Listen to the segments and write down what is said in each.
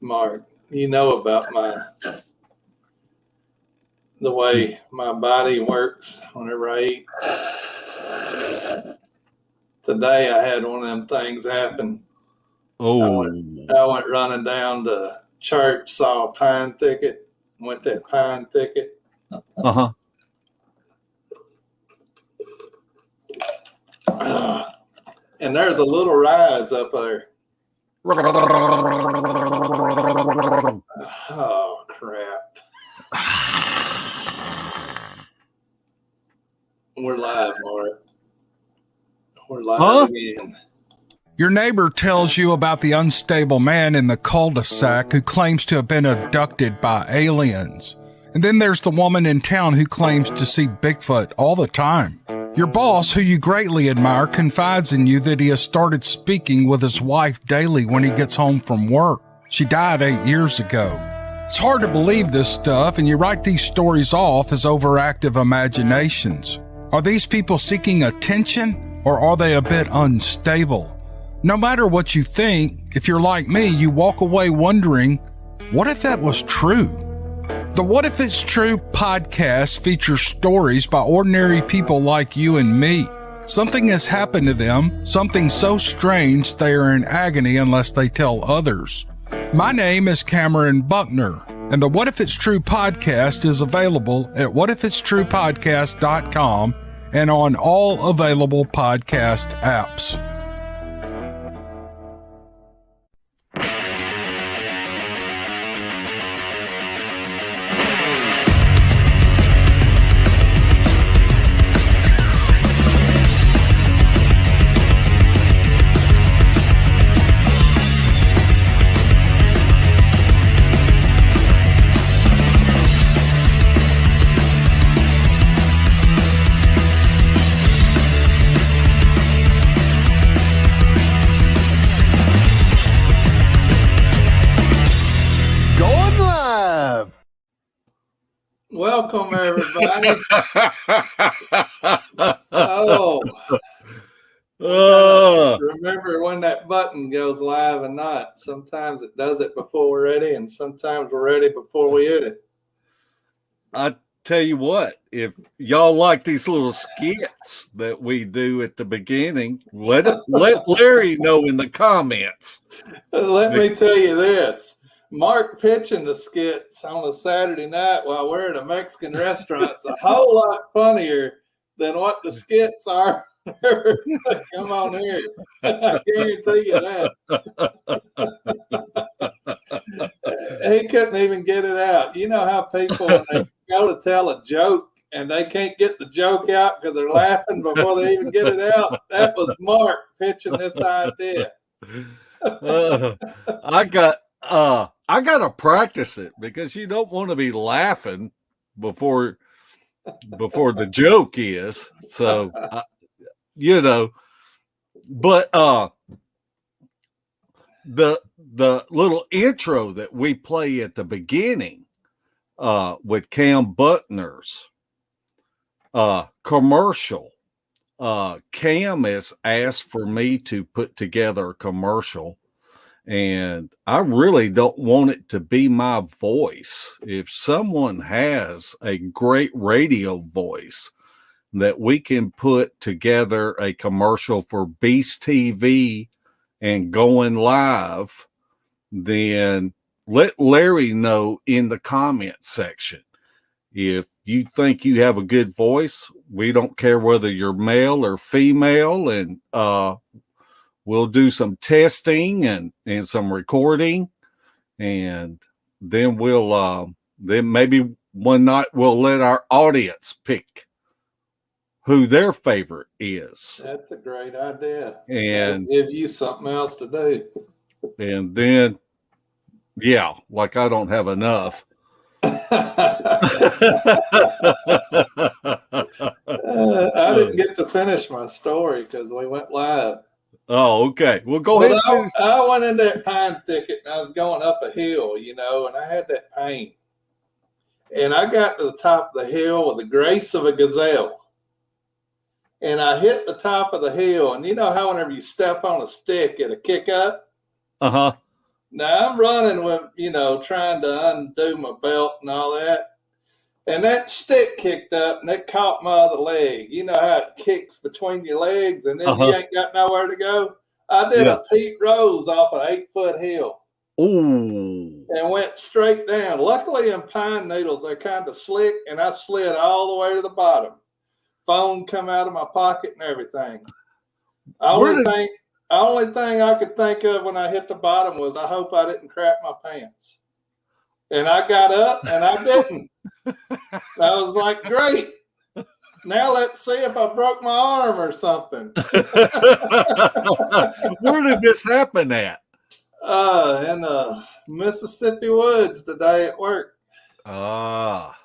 Mark, you know about the way my body works whenever I eat. Today I had one of them things happen. Oh. I went running down to church, saw a pine thicket, went to that pine thicket. Uh-huh. And there's a little rise up there. Oh, crap. We're live, Mark. We're live again. Your neighbor tells you about the unstable man in the cul-de-sac who claims to have been abducted by aliens. And then there's the woman in town who claims to see Bigfoot all the time. Your boss, who you greatly admire, confides in you that he has started speaking with his wife daily when he gets home from work. She died 8 years ago. It's hard to believe this stuff, and you write these stories off as overactive imaginations. Are these people seeking attention, or are they a bit unstable? No matter what you think, if you're like me, you walk away wondering, what if that was true? The What If It's True podcast features stories by ordinary people like you and me. Something has happened to them, something so strange they are in agony unless they tell others. My name is Cameron Buckner, and the What If It's True podcast is available at whatifitstruepodcast.com and on all available podcast apps. Welcome, everybody. Remember when that button goes live or not. Sometimes it does it before we're ready, and sometimes we're ready before we hit it. I tell you what, if y'all like these little skits that we do at the beginning, let Larry know in the comments. Let me tell you this. Mark pitching the skits on a Saturday night while we're at a Mexican restaurant is a whole lot funnier than what the skits are. Come on here. I guarantee you that. He couldn't even get it out. You know how people, when they go to tell a joke and they can't get the joke out because they're laughing before they even get it out? That was Mark pitching this idea. I gotta practice it because you don't want to be laughing before the joke is. So, but the little intro that we play at the beginning with Cam Buckner's commercial. Cam has asked for me to put together a commercial. And I really don't want it to be my voice. If someone has a great radio voice that we can put together a commercial for Beast TV and going live, then let Larry know in the comment section. If you think you have a good voice, we don't care whether you're male or female, and we'll do some testing and some recording, and then then maybe one night we'll let our audience pick who their favorite is. That's a great idea. And give you something else to do. And then, yeah, like I don't have enough. I didn't get to finish my story because we went live. Oh, okay. Well, go ahead. I went in that pine thicket and I was going up a hill, and I had that pain. And I got to the top of the hill with the grace of a gazelle. And I hit the top of the hill, and you know how whenever you step on a stick, it'll kick up? Uh-huh. Now I'm running with, trying to undo my belt and all that. And that stick kicked up and it caught my other leg. You know how it kicks between your legs and then you ain't got nowhere to go? I did a Pete Rose off an 8-foot hill. Ooh. And went straight down. Luckily in pine needles, they're kind of slick, and I slid all the way to the bottom. Phone come out of my pocket and everything. Only thing I could think of when I hit the bottom was I hope I didn't crap my pants. And I got up and I didn't. I was like, great. Now let's see if I broke my arm or something. Where did this happen at? In the Mississippi woods today at work. Ah.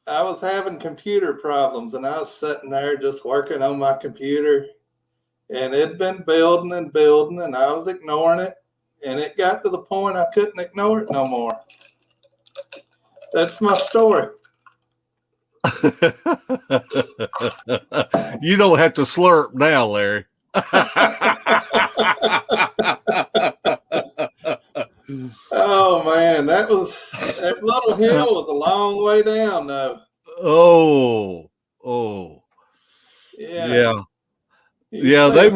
I was having computer problems and I was sitting there just working on my computer. And it'd been building and building and I was ignoring it. And it got to the point I couldn't ignore it no more. That's my story. You don't have to slurp now, Larry. Oh man, that little hill was a long way down though. Oh. Yeah. They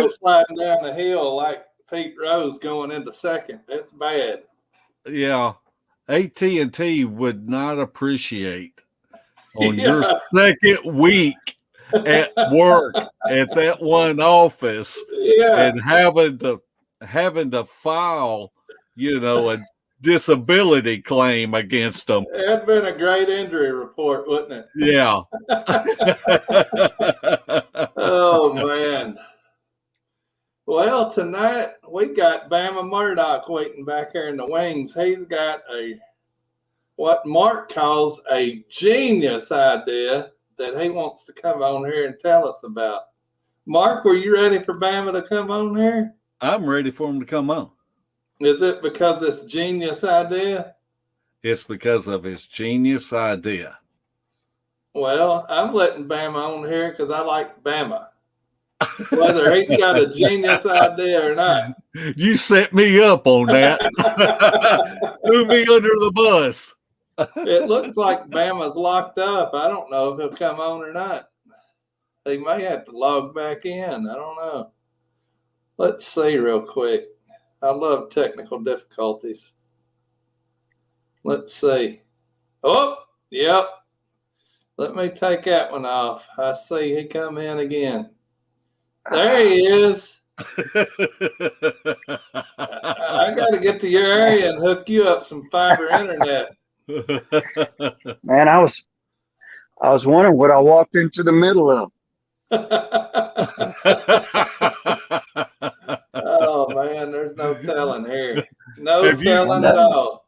sliding down the hill like Pete Rose going into second. That's bad. Yeah. AT&T would not appreciate on your second week at work at that one office and having to file, a disability claim against them. It'd been a great injury report, wouldn't it? Yeah. Oh man. Well, tonight we got Bama Murdoch waiting back here in the wings. He's got what Mark calls a genius idea that he wants to come on here and tell us about. Mark, were you ready for Bama to come on here? I'm ready for him to come on. Is it because it's genius idea? It's because of his genius idea. Well, I'm letting Bama on here because I like Bama. Whether he's got a genius idea or not. You set me up on that. Threw me under the bus. It looks like Bama's locked up. I don't know if he'll come on or not. He may have to log back in. I don't know. Let's see real quick. I love technical difficulties. Let's see. Oh, yep. Let me take that one off. I see he come in again. There he is. I got to get to your area and hook you up some fiber internet. Man, I was wondering what I walked into the middle of. Oh man, there's no telling here. No telling at all.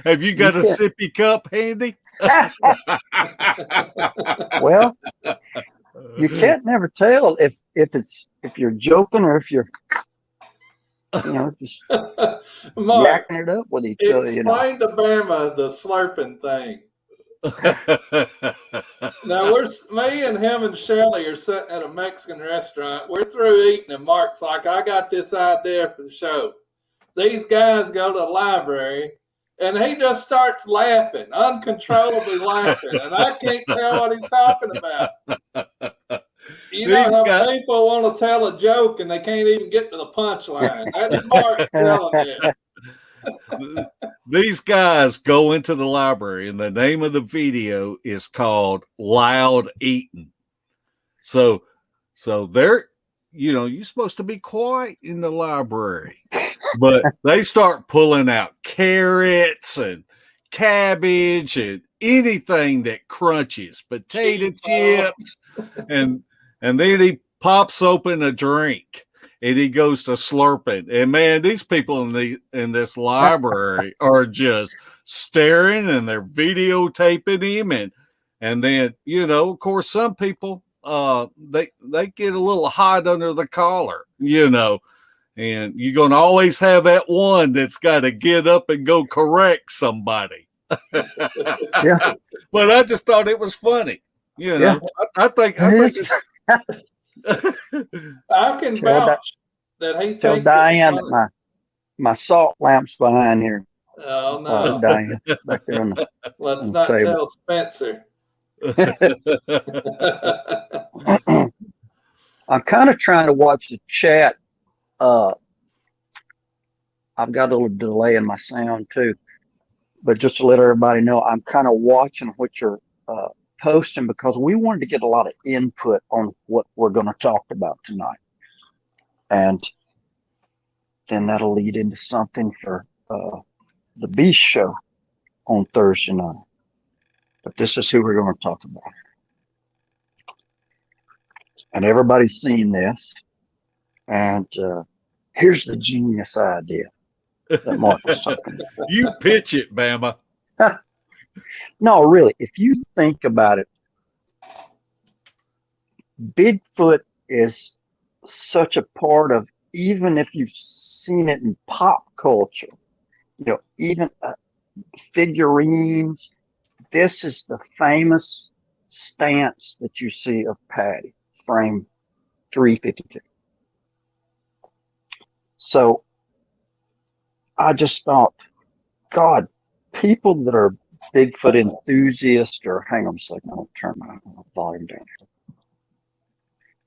Have you got a sippy cup handy? Well, you can't never tell if you're joking or if you're just Mark, yakking it up with each other. Explain to Bama the slurping thing. Now me and him and Shelly are sitting at a Mexican restaurant. We're through eating and Mark's like, I got this idea for the show. These guys go to the library and he just starts laughing, uncontrollably laughing. And I can't tell what he's talking about. You know how people want to tell a joke and they can't even get to the punchline. That's Mark telling you. These guys go into the library and the name of the video is called Loud Eating. So they're, you're supposed to be quiet in the library, but they start pulling out carrots and cabbage and anything that crunches, potato chips, and then he pops open a drink. And he goes to slurping. And man, these people in this library are just staring and they're videotaping him. And then, of course, some people they get a little hot under the collar, and you're gonna always have that one that's gotta get up and go correct somebody. Yeah. But I just thought it was funny. I think I can vouch that he tell takes Diane it that my salt lamps behind here, Oh no! Diane, back there on Let's the not table. tell Spencer. I'm kind of trying to watch the chat. I've got a little delay in my sound too, but just to let everybody know, I'm kind of watching what you're posting because we wanted to get a lot of input on what we're going to talk about tonight, and then that'll lead into something for the Beast Show on Thursday night. But this is who we're going to talk about, and everybody's seen this. And here's the genius idea that Mark was talking about. You pitch it, Bama. No, really, if you think about it, Bigfoot is such a part of, even if you've seen it in pop culture, even figurines, this is the famous stance that you see of Patty, frame 352. So I just thought, God, people that are Bigfoot enthusiasts, or hang on a second, I'll turn my volume down.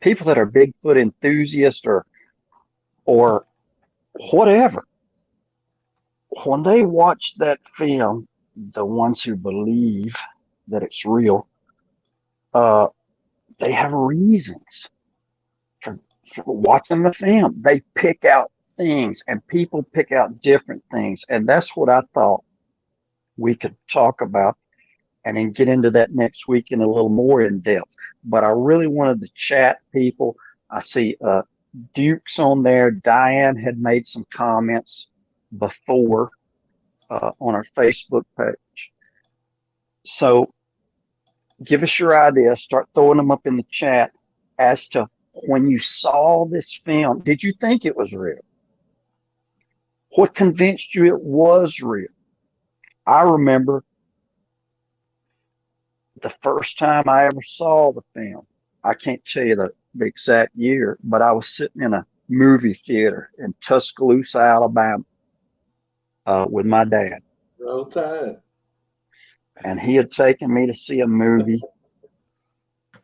People that are Bigfoot enthusiasts or whatever, when they watch that film, the ones who believe that it's real, they have reasons for watching the film. They pick out things, and people pick out different things. And that's what I thought we could talk about and then get into that next week in a little more in depth. But I really wanted to chat people. I see Duke's on there. Diane had made some comments before on our Facebook page. So give us your ideas. Start throwing them up in the chat as to when you saw this film, did you think it was real? What convinced you it was real? I remember the first time I ever saw the film. I can't tell you the exact year, but I was sitting in a movie theater in Tuscaloosa, Alabama, with my dad. Roll Tide. And he had taken me to see a movie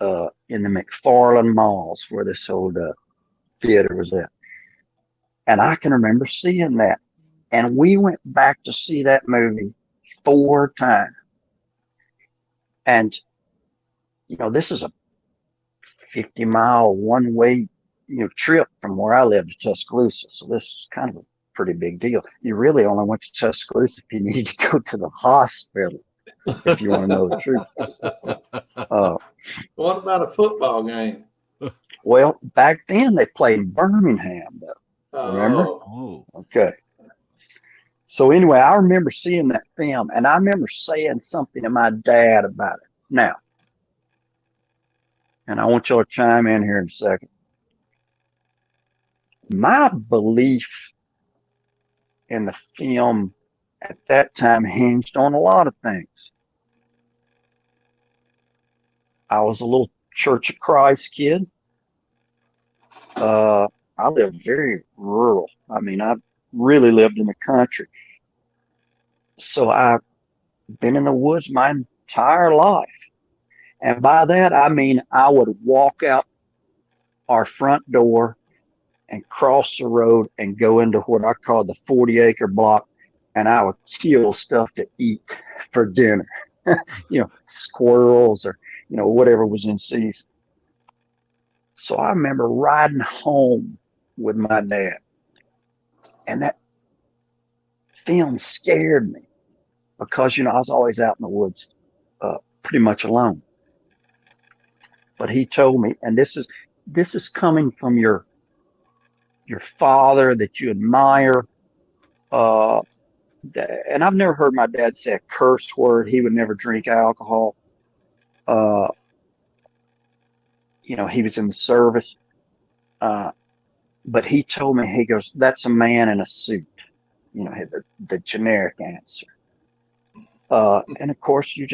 in the McFarland Malls, where this old theater was at. And I can remember seeing that. And we went back to see that movie 4 times. And, this is a 50-mile one-way, trip from where I live to Tuscaloosa. So this is kind of a pretty big deal. You really only went to Tuscaloosa if you needed to go to the hospital, if you want to know the truth. What about a football game? Well, back then they played in Birmingham, though. Remember? Oh. Okay. So anyway, I remember seeing that film, and I remember saying something to my dad about it. Now, and I want y'all to chime in here in a second. My belief in the film at that time hinged on a lot of things. I was a little Church of Christ kid. I lived very rural. I mean, I really lived in the country. So I've been in the woods my entire life. And by that, I mean, I would walk out our front door and cross the road and go into what I call the 40-acre block, and I would kill stuff to eat for dinner. Squirrels or, whatever was in season. So I remember riding home with my dad, and that film scared me because, I was always out in the woods pretty much alone. But he told me, and this is coming from your father that you admire. And I've never heard my dad say a curse word. He would never drink alcohol. He was in the service. But he told me, he goes, that's a man in a suit. The generic answer. And of course, you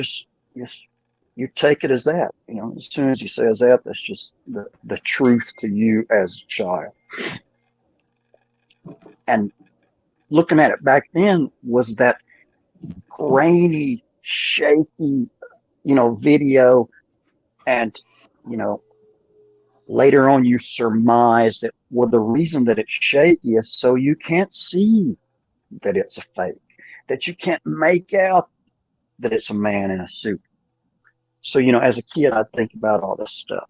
take it as that. As soon as he says that, that's just the truth to you as a child. And looking at it back then was that grainy, shaky, video. And, later on you surmise that, well, the reason that it's shaky is so you can't see that it's a fake, that you can't make out that it's a man in a suit. So, as a kid, I'd think about all this stuff.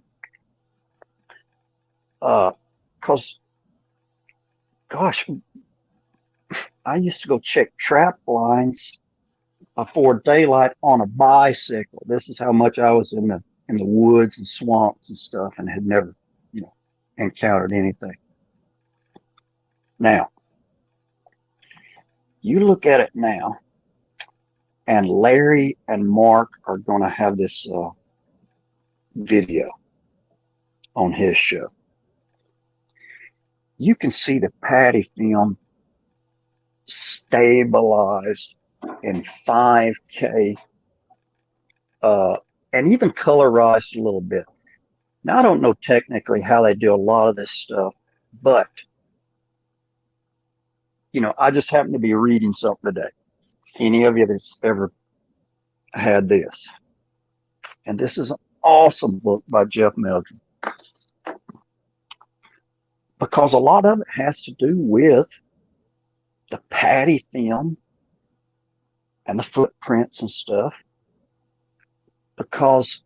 Because, gosh, I used to go check trap lines before daylight on a bicycle. This is how much I was in the woods and swamps and stuff, and had never, encountered anything. Now, you look at it now, and Larry and Mark are going to have this video on his show. You can see the Patty film stabilized in 5K, and even colorized a little bit. Now, I don't know technically how they do a lot of this stuff, but, I just happened to be reading something today. Any of you that's ever had this? And this is an awesome book by Jeff Meldrum, because a lot of it has to do with the Patty film and the footprints and stuff. Because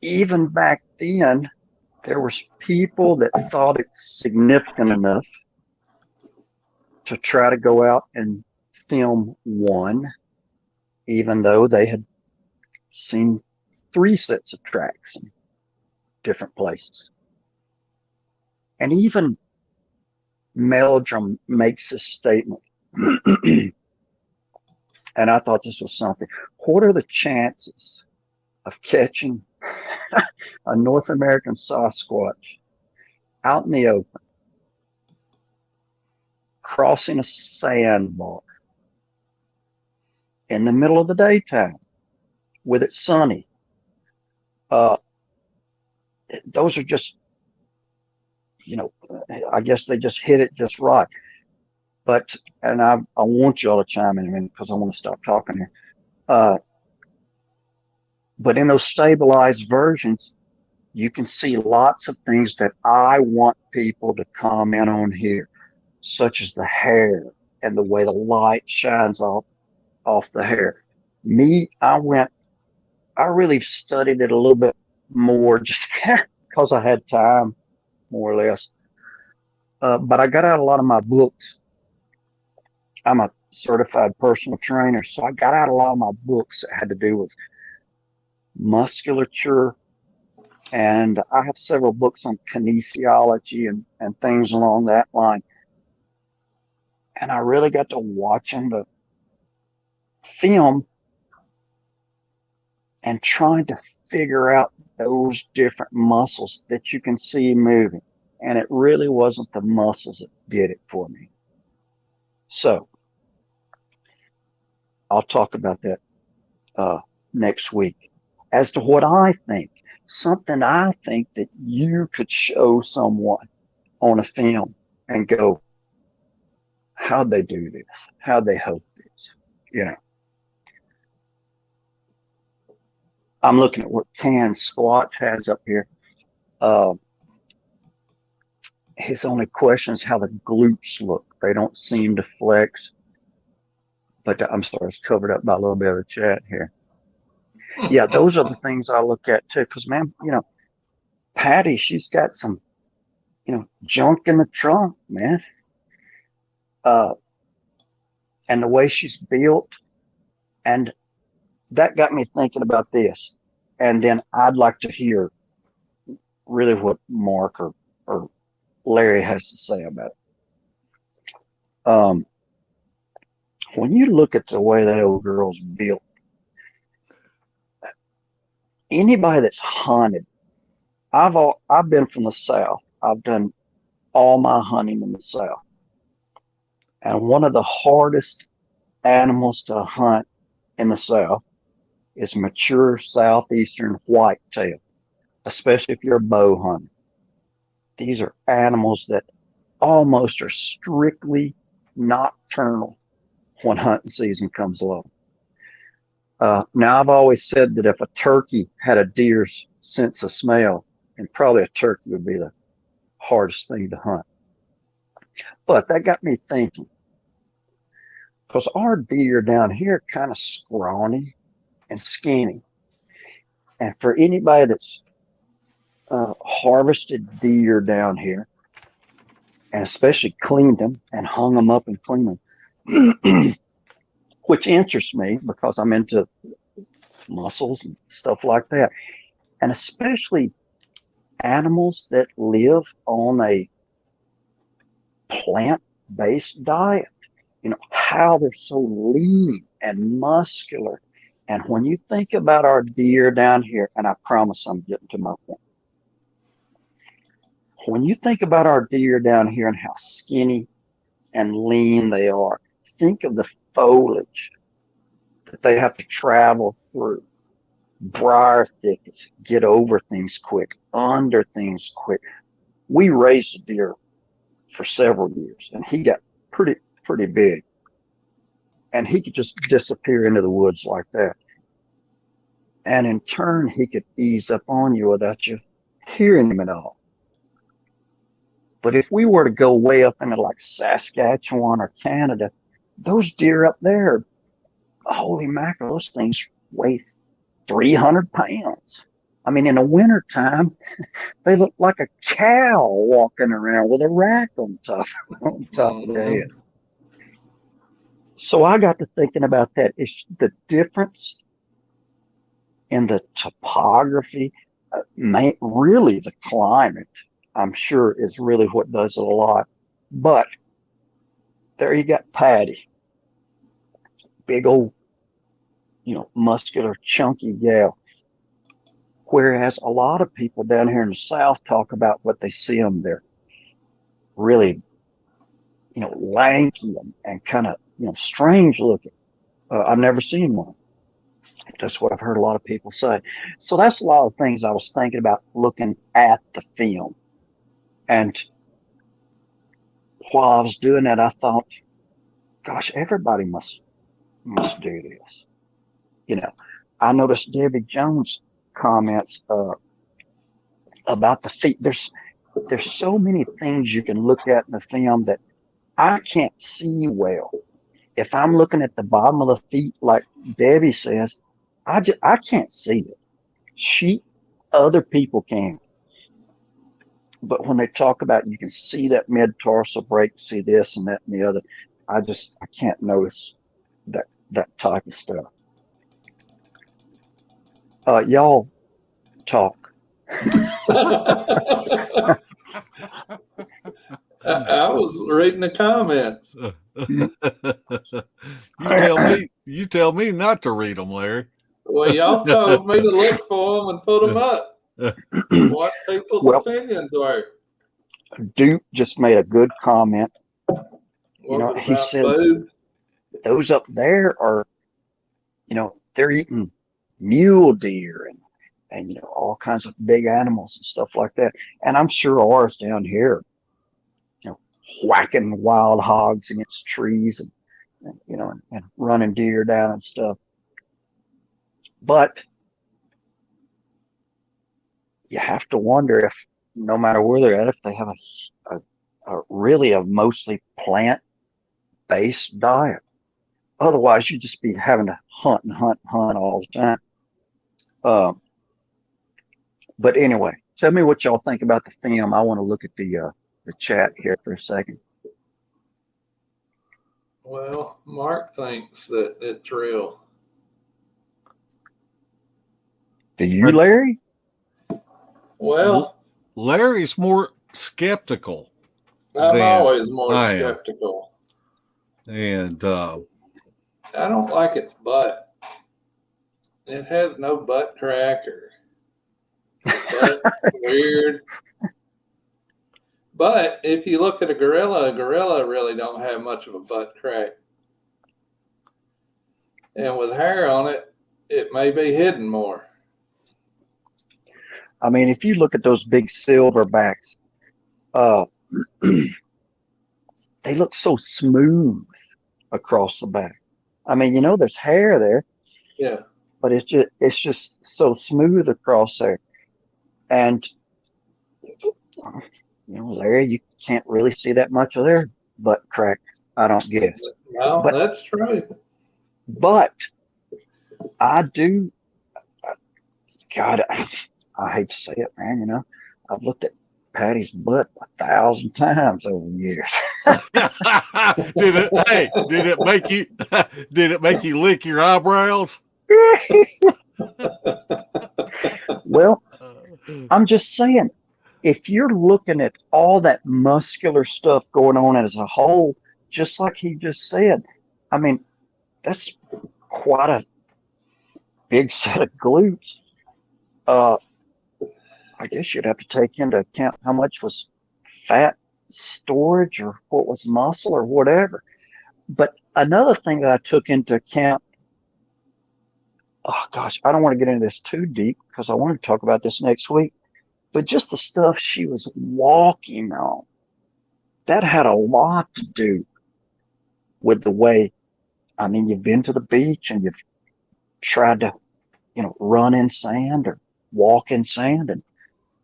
even back then, there was people that thought it significant enough to try to go out and film one, even though they had seen 3 sets of tracks in different places. And even Meldrum makes a statement, and I thought this was something. What are the chances of catching a North American Sasquatch out in the open, crossing a sandbar in the middle of the daytime with it sunny? Those are just, I guess they just hit it just right. But, and I want y'all to chime in a minute because I want to stop talking here. But in those stabilized versions, you can see lots of things that I want people to comment on here, such as the hair and the way the light shines off the hair. Me, I really studied it a little bit more just because I had time, more or less. But I got out a lot of my books. I'm a certified personal trainer, so I got out a lot of my books that had to do with musculature, and I have several books on kinesiology and things along that line. And I really got to watching the film and trying to figure out those different muscles that you can see moving. And it really wasn't the muscles that did it for me. So I'll talk about that next week. As to what I think, something I think that you could show someone on a film and go, how'd they do this? How'd they hope this? I'm looking at what Can Squatch has up here. His only question is how the glutes look. They don't seem to flex. But I'm sorry, it's covered up by a little bit of the chat here. Yeah, those are the things I look at too. Because, man, Patty, she's got some, junk in the trunk, man. And the way she's built. And that got me thinking about this. And then I'd like to hear really what Mark or Larry has to say about it. When you look at the way that old girl's built, anybody that's hunted, I've been from the South. I've done all my hunting in the South. And one of the hardest animals to hunt in the South is mature southeastern whitetail, especially if you're a bow hunter. These are animals that almost are strictly nocturnal when hunting season comes along. Now, I've always said that if a turkey had a deer's sense of smell, and probably a turkey would be the hardest thing to hunt. But that got me thinking, because our deer down here are kind of scrawny and skinny. And for anybody that's harvested deer down here, and especially cleaned them and hung them up and cleaned them, which interests me because I'm into mussels and stuff like that. And especially animals that live on a plant-based diet, how they're so lean and muscular. And when you think about our deer down here, and I promise I'm getting to my point. When you think about our deer down here and how skinny and lean they are, think of the foliage that they have to travel through, briar thickets, get over things quick, under things quick. We raised a deer for several years, and he got pretty big. And he could just disappear into the woods like that. And in turn, he could ease up on you without you hearing him at all. But if we were to go way up into like Saskatchewan or Canada, those deer up there, holy mackerel, those things weigh 300 pounds. I mean, in the wintertime, they look like a cow walking around with a rack on top of their head. So I got to thinking about that. It's the difference in the topography, really the climate, I'm sure, is really what does it a lot. But there you got Patty, big old, muscular, chunky gal. Whereas a lot of people down here in the South talk about what they see them, they're really, lanky and kind of, strange looking. I've never seen one. That's what I've heard a lot of people say. So that's a lot of things I was thinking about looking at the film. And while I was doing that, I thought, gosh, everybody must do this. I noticed Debbie Jones' comments about the feet. There's so many things you can look at in the film that I can't see well. If I'm looking at the bottom of the feet, like Debbie says, I can't see it. Other people can. But when they talk about you can see that mid-tarsal break, see this and that and the other, I can't notice that type of stuff. Y'all talk. I was reading the comments. You tell me not to read them, Larry. Well, y'all told me to look for them and put them up. What people's opinions were. Duke just made a good comment. He said food? Those up there are, they're eating mule deer and all kinds of big animals and stuff like that. And I'm sure ours down here, whacking wild hogs against trees and running deer down and stuff. But you have to wonder if, no matter where they're at, if they have a mostly plant-based diet. Otherwise, you'd just be having to hunt all the time. But anyway, tell me what y'all think about the film. I want to look at the chat here for a second. Well, Mark thinks that it's real. Do you, Larry? Well, Larry's more skeptical. I'm always more skeptical. And I don't like its butt. It has no butt cracker. Butt's weird. But if you look at a gorilla really don't have much of a butt crack. And with hair on it, it may be hidden more. I mean, if you look at those big silverbacks, they look so smooth across the back. I mean, there's hair there, Yeah. but it's just so smooth across there. And Larry, you can't really see that much of their butt crack, I don't guess. No, But that's true. but I do. God, I hate to say it, man. I've looked at Patty's butt 1,000 times over the years. Did it make you did it make you lick your eyebrows? Well, I'm just saying, if you're looking at all that muscular stuff going on as a whole, just like he just said, I mean, that's quite a big set of glutes. I guess you'd have to take into account how much was fat storage or what was muscle or whatever. But another thing that I took into account, oh gosh, I don't want to get into this too deep because I wanted to talk about this next week, but just the stuff she was walking on, that had a lot to do with the way, I mean, you've been to the beach and you've tried to, run in sand or walk in sand. And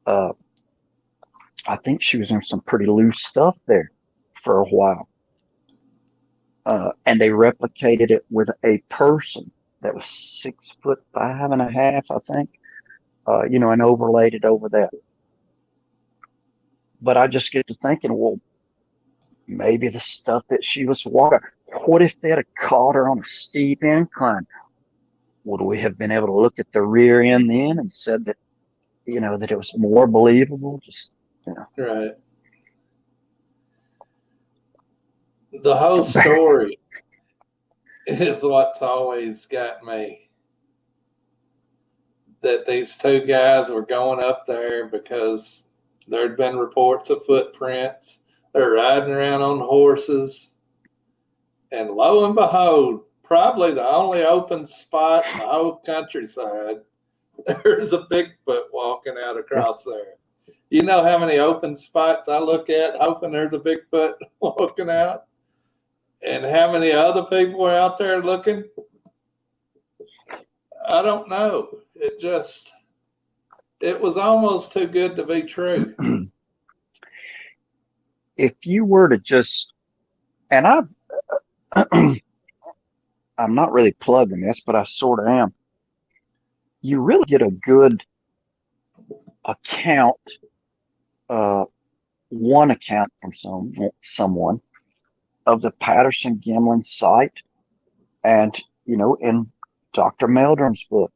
I think she was in some pretty loose stuff there for a while. And they replicated it with a person that was 6'5.5", I think, and overlaid it over that. But I just get to thinking, well, maybe the stuff that she was walking, what if they had caught her on a steep incline? Would we have been able to look at the rear end then and said that, that it was more believable? Right. The whole story is what's always got me. That these two guys were going up there because there'd been reports of footprints. They're riding around on horses. And lo and behold, probably the only open spot in the whole countryside, there's a Bigfoot walking out across there. You know how many open spots I look at hoping there's a Bigfoot walking out? And how many other people are out there looking? I don't know. It was almost too good to be true. If you were to just, and I'm not really plugging this, but I sort of am. You really get a good account, one account from someone of the Patterson Gimlin site, and in Dr. Meldrum's book.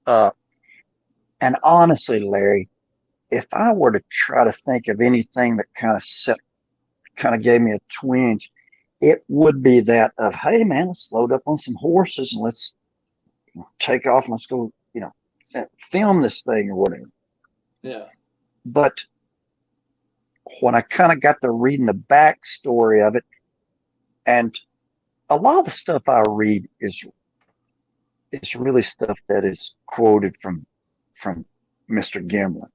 And honestly, Larry, if I were to try to think of anything that kind of gave me a twinge, it would be that of, hey man, let's load up on some horses and let's take off and let's go, film this thing or whatever. Yeah. But when I kind of got to reading the backstory of it, and a lot of the stuff I read is really stuff that is quoted from Mr. Gimlin.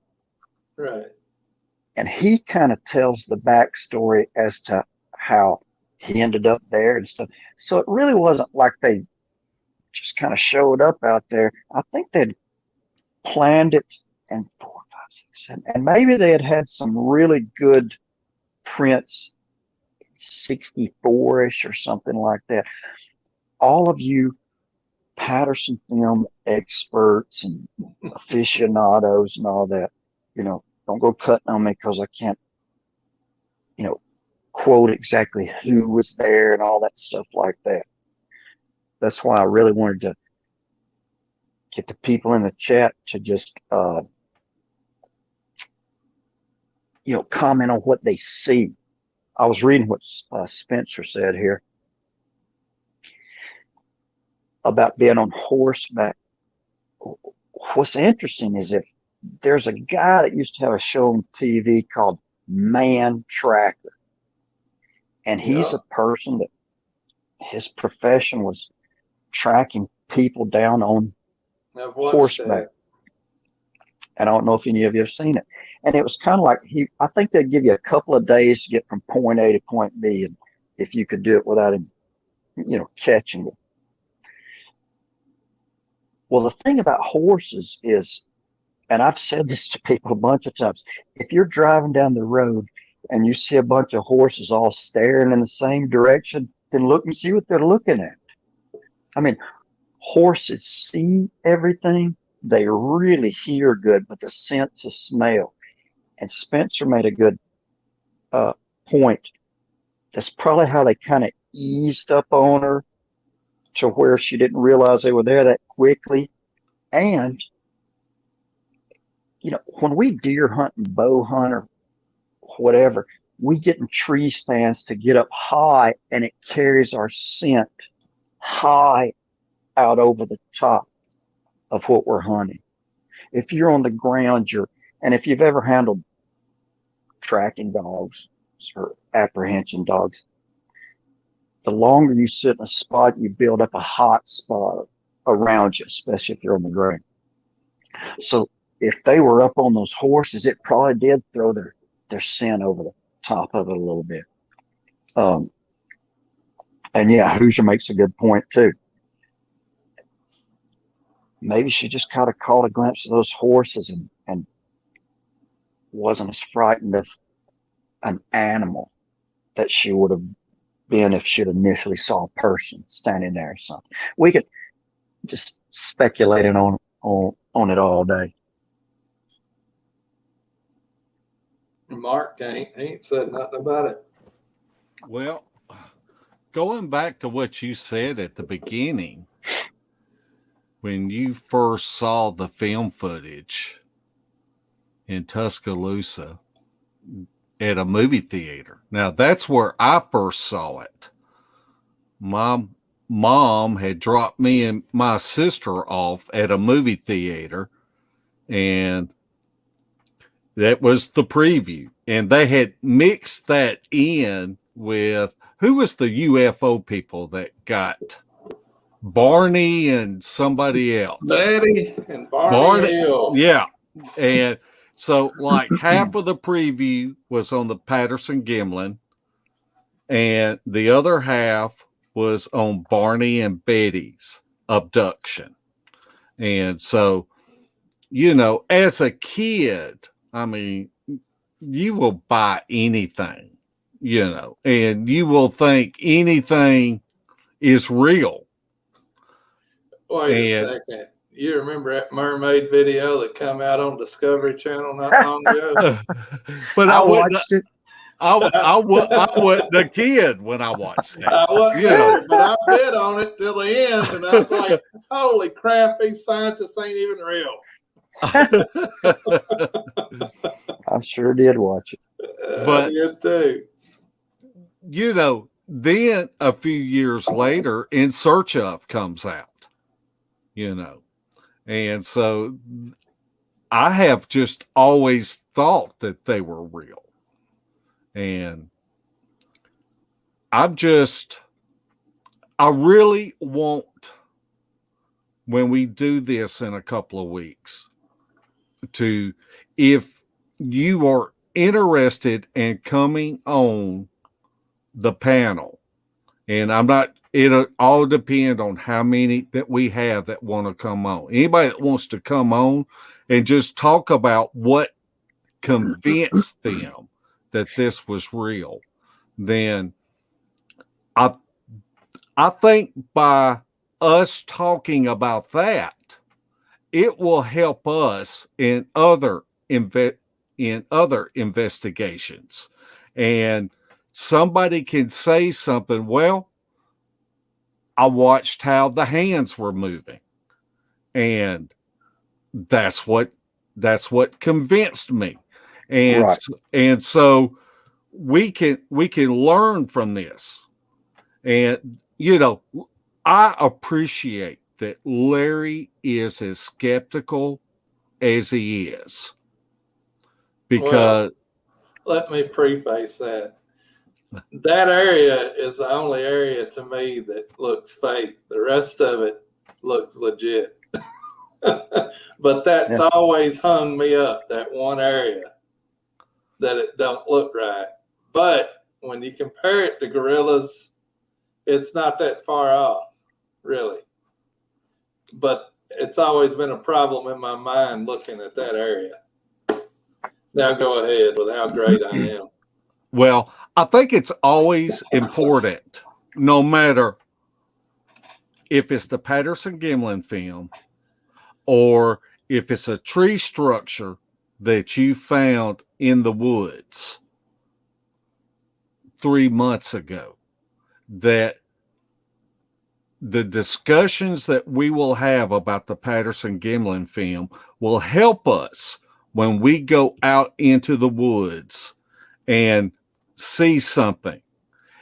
Right. And he kind of tells the backstory as to how he ended up there and stuff. So it really wasn't like they just kind of showed up out there. I think they'd planned it, and 4, 5, 6, 7, and maybe they had some really good prints, 64-ish or something like that. All of you Patterson film experts and aficionados and all that, don't go cutting on me because I can't, quote exactly who was there and all that stuff like that. That's why I really wanted to get the people in the chat to just, comment on what they see. I was reading what Spencer said here about being on horseback. What's interesting is if there's a guy that used to have a show on TV called Man Tracker, and he's a person that his profession was tracking people down on horseback. And I don't know if any of you have seen it. And it was kind of like I think they'd give you a couple of days to get from point A to point B, and if you could do it without him, catching it. Well, the thing about horses is, and I've said this to people a bunch of times, if you're driving down the road and you see a bunch of horses all staring in the same direction, then look and see what they're looking at. I mean, horses see everything. They really hear good, but the sense of smell. And Spencer made a good point. That's probably how they kind of eased up on her to where she didn't realize they were there that quickly. And, when we deer hunt and bow hunt or whatever, we get in tree stands to get up high, and it carries our scent high out over the top of what we're hunting. If you're on the ground, and if you've ever handled tracking dogs or apprehension dogs, the longer you sit in a spot, you build up a hot spot around you, especially if you're on the ground. So if they were up on those horses, it probably did throw their scent over the top of it a little bit. And yeah, Hoosier makes a good point too. Maybe she just kind of caught a glimpse of those horses and wasn't as frightened of an animal that she would have been if she'd initially saw a person standing there or something. We could just speculating on it all day. Mark ain't said nothing about it. Well, going back to what you said at the beginning, when you first saw the film footage in Tuscaloosa at a movie theater. Now, that's where I first saw it. My mom had dropped me and my sister off at a movie theater, and that was the preview. And they had mixed that in with, who was the UFO people that got Barney and somebody else? Betty and Barney Hill. Yeah. And so like half of the preview was on the Patterson Gimlin, and the other half was on Barney and Betty's abduction. And so, as a kid, I mean, you will buy anything, and you will think anything is real. Wait a second. You remember that mermaid video that come out on Discovery Channel not long ago? But I watched it. I wasn't a kid when I watched that. I wasn't there, but I bet on it till the end, and I was like, holy crap, these scientists ain't even real. I sure did watch it. But I did too. Then a few years later, In Search Of comes out, and so I have just always thought that they were real. And I really want, when we do this in a couple of weeks, if you are interested in coming on the panel, and it'll all depend on how many that we have that want to come on. Anybody that wants to come on and just talk about what convinced them that this was real, then I think by us talking about that, it will help us in other investigations. And somebody can say something, well, I watched how the hands were moving, and that's what convinced me. And Right. And so we can learn from this. And I appreciate that Larry is as skeptical as he is, because let me preface that. That area is the only area to me that looks fake. The rest of it looks legit. But that's always hung me up, that one area, that it don't look right. But when you compare it to gorillas, it's not that far off, really. But it's always been a problem in my mind looking at that area. Now go ahead with how great I am. Well, I think it's always important, no matter if it's the Patterson Gimlin film or if it's a tree structure that you found in the woods 3 months ago, that the discussions that we will have about the Patterson Gimlin film will help us when we go out into the woods and see something,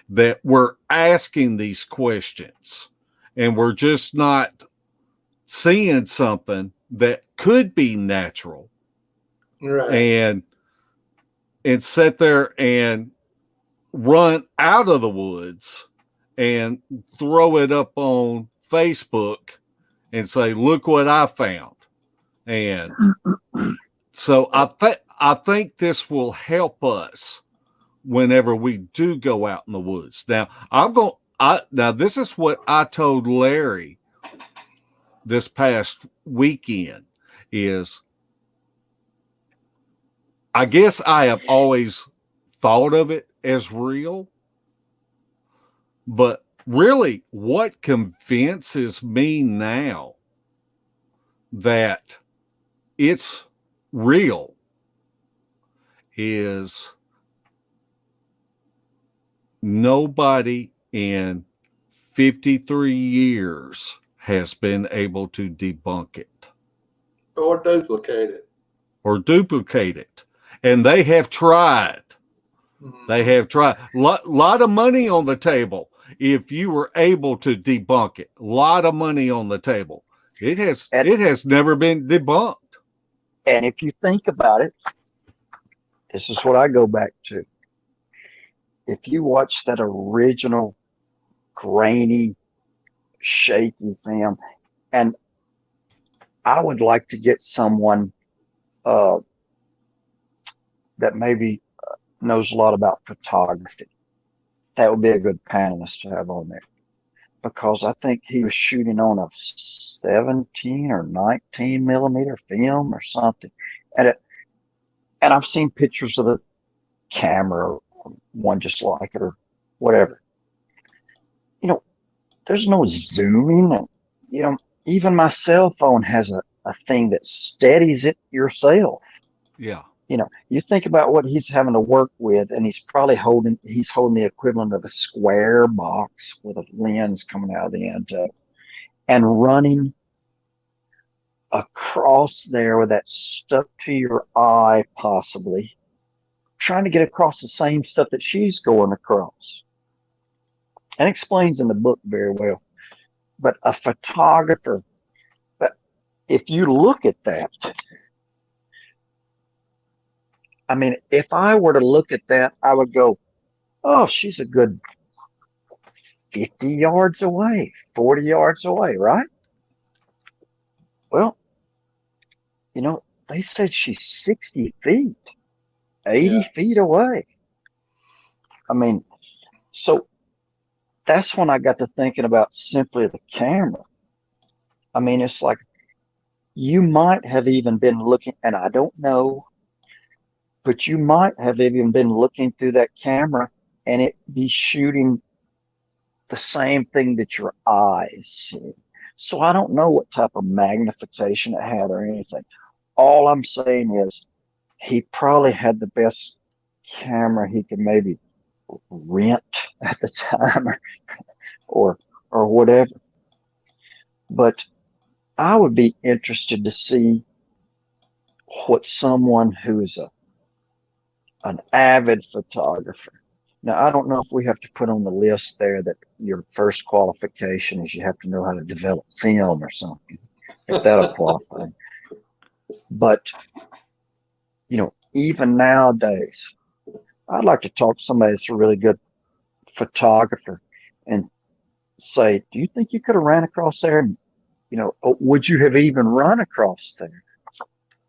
that we're asking these questions and we're just not seeing something that could be natural, Right. and sit there and run out of the woods and throw it up on Facebook and say, look what I found. And so I think this will help us whenever we do go out in the woods. Now now this is what I told Larry this past weekend is, I guess I have always thought of it as real, but really what convinces me now that it's real is nobody in 53 years has been able to debunk it Or duplicate it. And they have tried. They have tried. Lot of money on the table if you were able to debunk it. Lot of money on the table. It has never been debunked. And if you think about it, this is what I go back to. If you watch that original grainy, shaky film, and I would like to get someone that maybe knows a lot about photography. That would be a good panelist to have on there, because I think he was shooting on a 17 or 19 millimeter film or something. And I've seen pictures of the camera, one just like it or whatever. You know, there's no zooming. And, you know, even my cell phone has a thing that steadies it yourself. Yeah. You know, you think about what he's having to work with, and he's probably holding the equivalent of a square box with a lens coming out of the end of it, and running across there with that stuck to your eye, possibly trying to get across the same stuff that she's going across, and explains in the book very well. But a photographer, but if you look at that, I mean, if I were to look at that, I would go, oh, she's a good 50 yards away, 40 yards away, right? Well, you know, they said she's 60 feet, 80 feet away. I mean, so that's when I got to thinking about simply the camera. I mean, it's like you might have even been looking, and I don't know, but you might have even been looking through that camera and it be shooting the same thing that your eyes see. So I don't know what type of magnification it had or anything. All I'm saying is he probably had the best camera he could maybe rent at the time or whatever. But I would be interested to see what someone who is an avid photographer. Now, I don't know if we have to put on the list there that your first qualification is you have to know how to develop film or something, if that'll qualify. But, you know, even nowadays, I'd like to talk to somebody that's a really good photographer and say, do you think you could have ran across there would you have even run across there I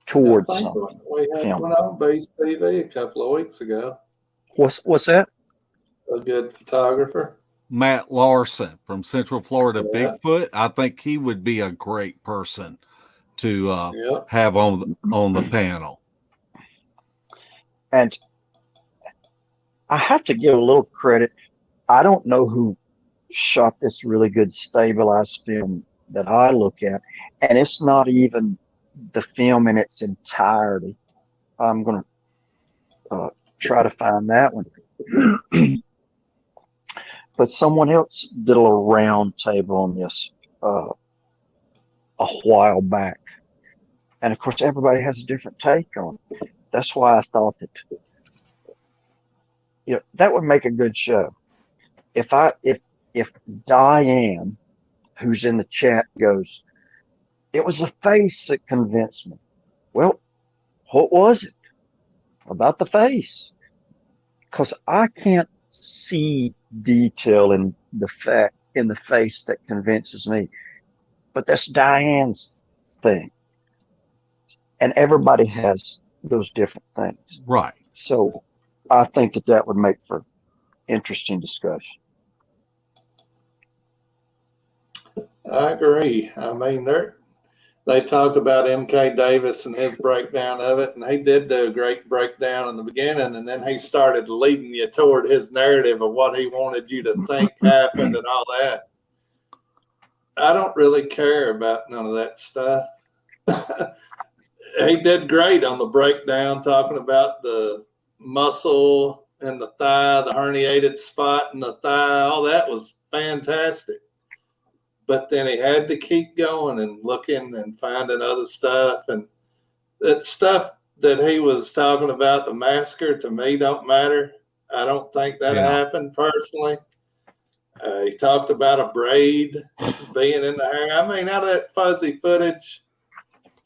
towards think something? we had Film. one on Base TV a couple of weeks ago. What's that? A good photographer. Matt Larson from Central Florida Yeah. Bigfoot. I think he would be a great person to Yeah. have on the panel. And I have to give a little credit. I don't know who shot this really good stabilized film that I look at, and it's not even the film in its entirety. I'm going to try to find that one. But someone else did a little round table on this a while back. And of course, everybody has a different take on it. That's why I thought that that would make a good show. If Diane, who's in the chat, goes, "It was the face that convinced me." Well, what was it about the face? Because I can't see detail in the face that convinces me. But that's Diane's thing. And everybody has those different things. Right. So I think that would make for interesting discussion. I agree. I mean, they talk about MK Davis and his breakdown of it, and he did do a great breakdown in the beginning, and then he started leading you toward his narrative of what he wanted you to think happened and all that. I don't really care about none of that stuff. He did great on the breakdown, talking about the muscle in the thigh, the herniated spot in the thigh. All that was fantastic. But then he had to keep going and looking and finding other stuff. And that stuff that he was talking about, the massacre, to me don't matter. I don't think that happened personally. He talked about a braid being in the hair. I mean, out of that fuzzy footage,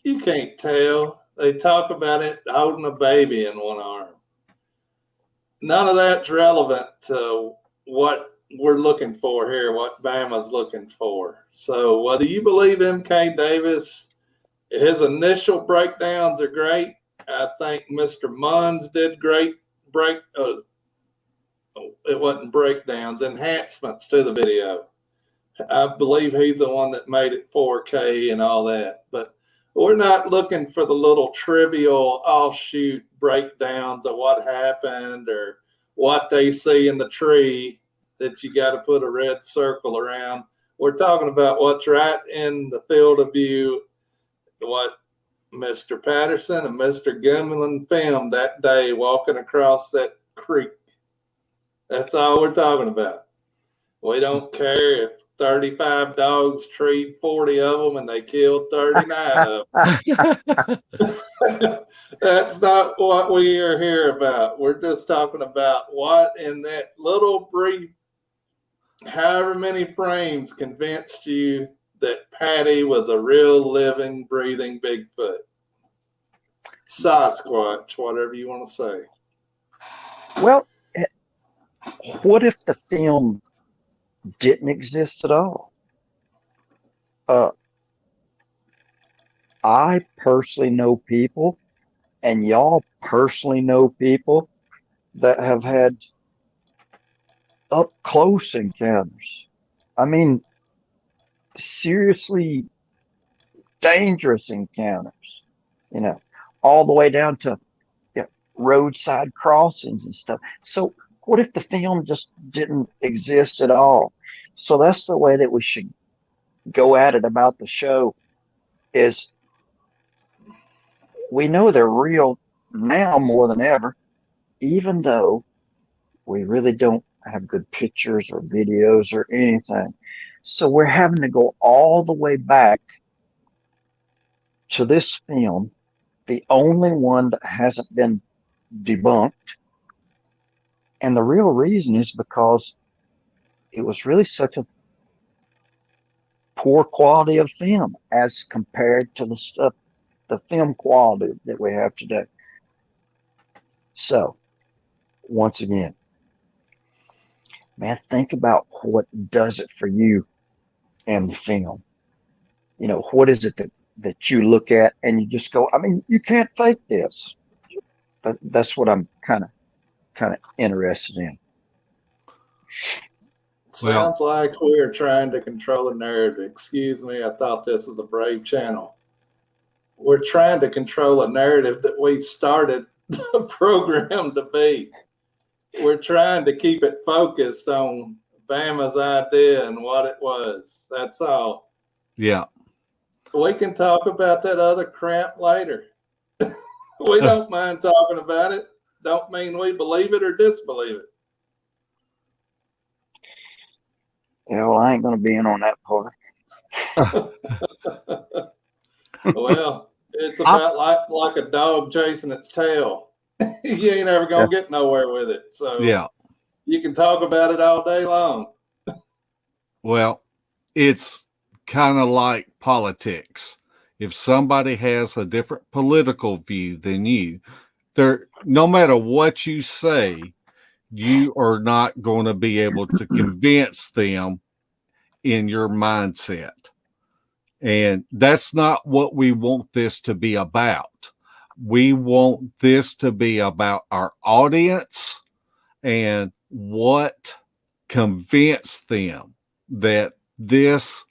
you can't tell. They talk about it holding a baby in one arm. None of that's relevant to what we're looking for here, what Bama's looking for. So whether you believe MK Davis, his initial breakdowns are great. I think Mr. Munns did great it wasn't breakdowns, enhancements to the video. I believe he's the one that made it 4K and all that. But we're not looking for the little trivial offshoot breakdowns of what happened or what they see in the tree that you got to put a red circle around. We're talking about what's right in the field of view, what Mr. Patterson and Mr. Gimlin filmed that day walking across that creek. That's all we're talking about. We don't care if 35 dogs treed 40 of them and they killed 39 of them. That's not what we are here about. We're just talking about what in that little brief, however many frames, convinced you that Patty was a real living, breathing Bigfoot. Sasquatch, whatever you want to say. Well, what if the film didn't exist at all? I personally know people, and y'all personally know people that have had up close encounters. I mean, seriously dangerous encounters, all the way down to roadside crossings and stuff. So what if the film just didn't exist at all? So that's the way that we should go at it about the show, is we know they're real now more than ever, even though we really don't have good pictures or videos or anything. So we're having to go all the way back to this film, the only one that hasn't been debunked. And the real reason is because it was really such a poor quality of film as compared to the film quality that we have today. So, once again, man, think about what does it for you in the film. what is it that you look at and you just go, I mean, you can't fake this. That's what I'm kind of interested in. Sounds like we are trying to control a narrative. Excuse me, I thought this was a Brave channel. We're trying to control a narrative that we started the program to be. We're trying to keep it focused on Bama's idea and what it was. That's all. Yeah. We can talk about that other crap later. We don't mind talking about it. Don't mean we believe it or disbelieve it. Yeah, well, I ain't going to be in on that part. Well, it's about like a dog chasing its tail. You ain't ever going to get nowhere with it. So yeah, you can talk about it all day long. well, it's kind of like politics. If somebody has a different political view than you, no matter what you say, you are not going to be able to convince them in your mindset. And that's not what we want this to be about. We want this to be about our audience and what convinced them that this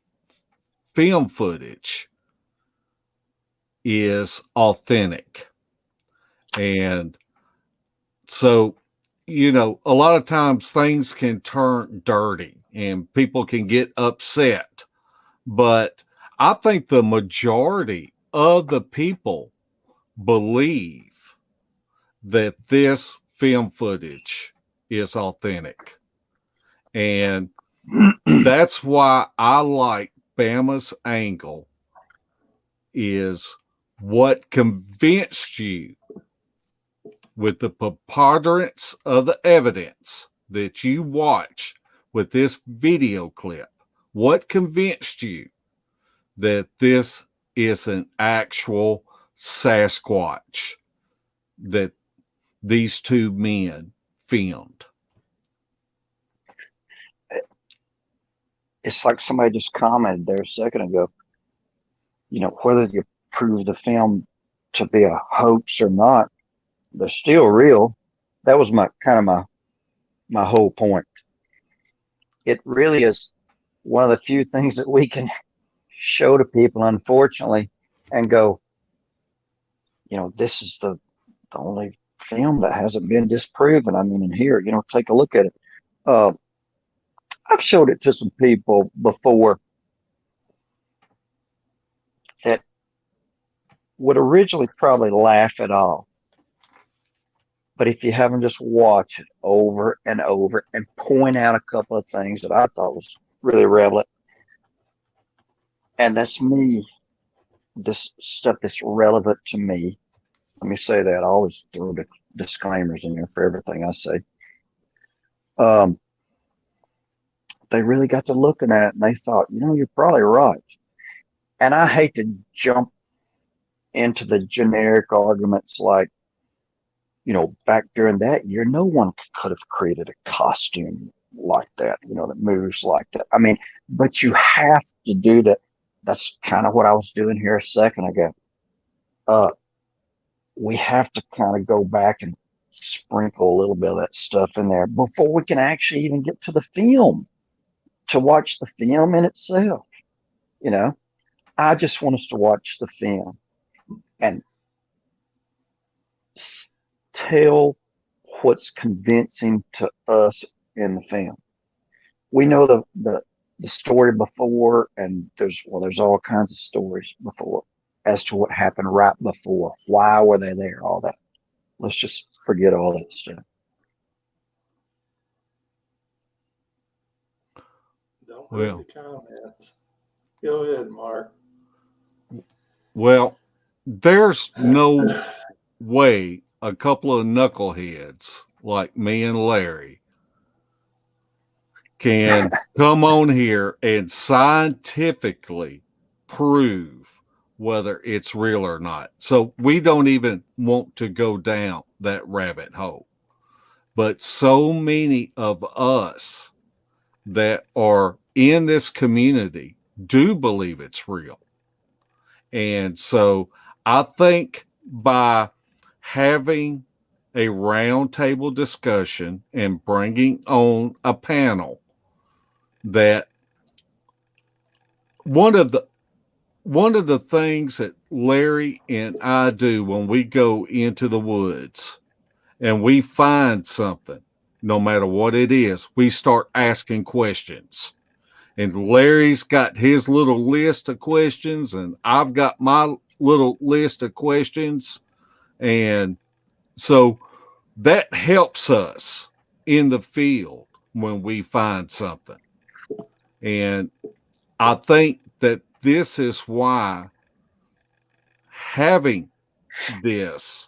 film footage is authentic. And so, a lot of times things can turn dirty and people can get upset. But I think the majority of the people believe that this film footage is authentic. And that's why I like Bama's angle, is what convinced you with the preponderance of the evidence that you watch with this video clip. What convinced you that this is an actual Sasquatch that these two men filmed? It's like somebody just commented there a second ago, whether you prove the film to be a hoax or not, they're still real. That was my whole point. It really is one of the few things that we can show to people, unfortunately, and go, this is the only film that hasn't been disproven. I mean, in here, take a look at it. I've showed it to some people before that would originally probably laugh it off. But if you have them just watch it over and over and point out a couple of things that I thought was really relevant, and that's me, this stuff that's relevant to me. Let me say that. I always throw the disclaimers in there for everything I say. They really got to looking at it and they thought, you're probably right. And I hate to jump into the generic arguments like, back during that year, no one could have created a costume like that, that moves like that. I mean, but you have to do that. That's kind of what I was doing here a second ago. We have to kind of go back and sprinkle a little bit of that stuff in there before we can actually even get to the film, to watch the film in itself. I just want us to watch the film and tell what's convincing to us in the film. We know the story before, and there's all kinds of stories before as to what happened right before. Why were they there? All that. Let's just forget all that stuff. Don't read the comments. Go ahead, Mark. Well, there's no way a couple of knuckleheads like me and Larry can come on here and scientifically prove whether it's real or not. So we don't even want to go down that rabbit hole. But so many of us that are in this community do believe it's real. And so I think by having a roundtable discussion and bringing on a panel, that one of the things that Larry and I do when we go into the woods and we find something, no matter what it is, we start asking questions. And Larry's got his little list of questions, and I've got my little list of questions. And so that helps us in the field when we find something. And I think that this is why having this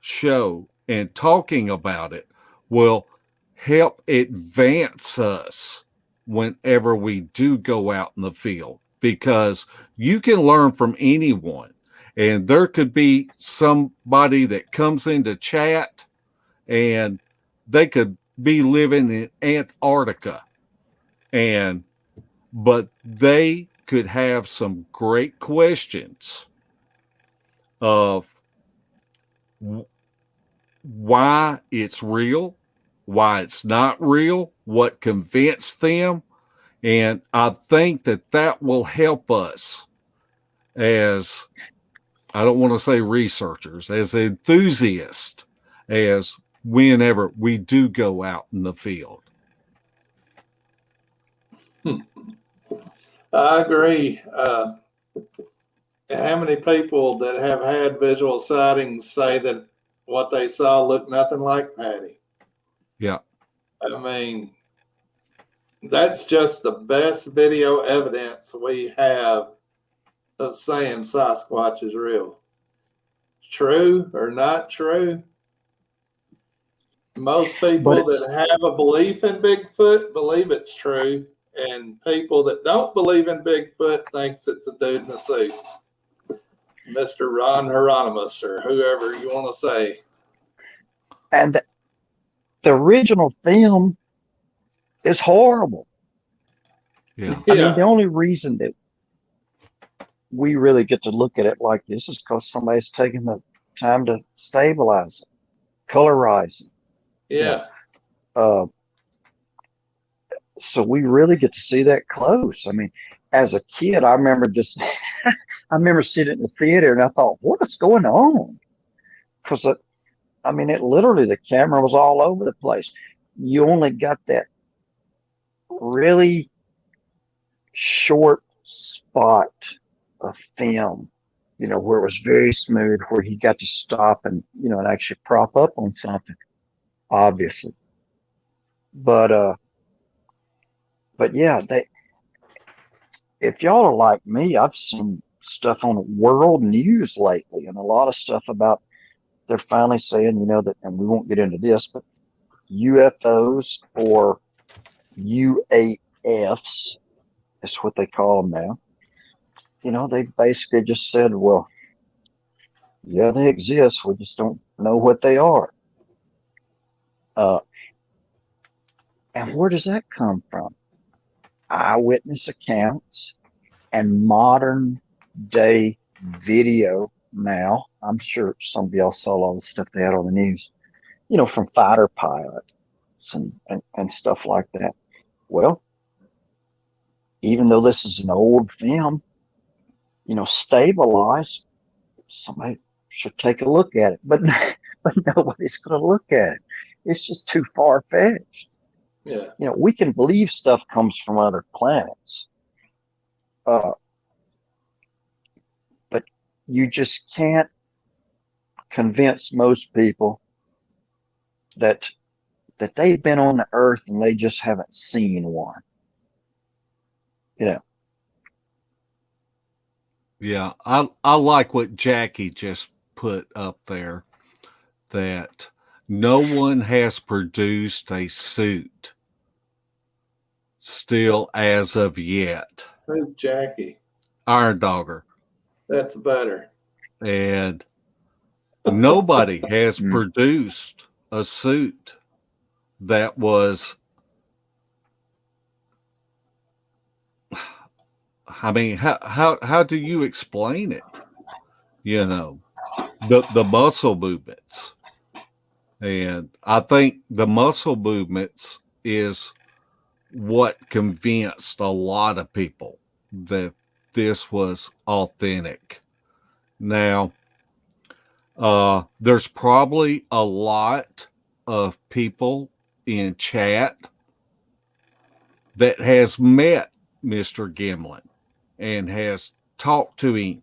show and talking about it will help advance us whenever we do go out in the field, because you can learn from anyone. And there could be somebody that comes into chat and they could be living in Antarctica, but they could have some great questions of why it's real, why it's not real, what convinced them. And I think that will help us as, I don't want to say researchers, as enthusiasts, as whenever we do go out in the field. I agree. How many people that have had visual sightings say that what they saw looked nothing like Patty? Yeah. I mean, that's just the best video evidence we have of saying Sasquatch is real. True or not true? Most people that have a belief in Bigfoot believe it's true, and people that don't believe in Bigfoot thinks it's a dude in a suit. Mr. Ron Hieronymus, or whoever you want to say. And the original film is horrible. Yeah. I mean, the only reason that we really get to look at it like this is because somebody's taking the time to stabilize it, colorize it. Yeah. So we really get to see that close. I mean, as a kid, I remember just, I remember sitting in the theater and I thought, what is going on? Because, I mean, it literally, the camera was all over the place. You only got that really short spot of film, where it was very smooth, where he got to stop and, and actually prop up on something, obviously. But yeah, if y'all are like me, I've seen stuff on world news lately and a lot of stuff about, they're finally saying, that, and we won't get into this, but UFOs or UAFs, that's what they call them now. They basically just said, well, yeah, they exist. We just don't know what they are. And where does that come from? Eyewitness accounts and modern day video now. I'm sure some of y'all saw all the stuff they had on the news, from fighter pilots and stuff like that. Well, even though this is an old film, stabilized, somebody should take a look at it. But nobody's going to look at it. It's just too far-fetched. Yeah. We can believe stuff comes from other planets. But you just can't convince most people that they've been on the earth and they just haven't seen one. Yeah, I like what Jackie just put up there, that no one has produced a suit still as of yet. Who's Jackie? Iron Dogger. That's better. And nobody has produced a suit that was I mean, how do you explain it? You know, the muscle movements. And I think the muscle movements is what convinced a lot of people that this was authentic. Now, there's probably a lot of people in chat that has met Mr. Gimlin and has talked to him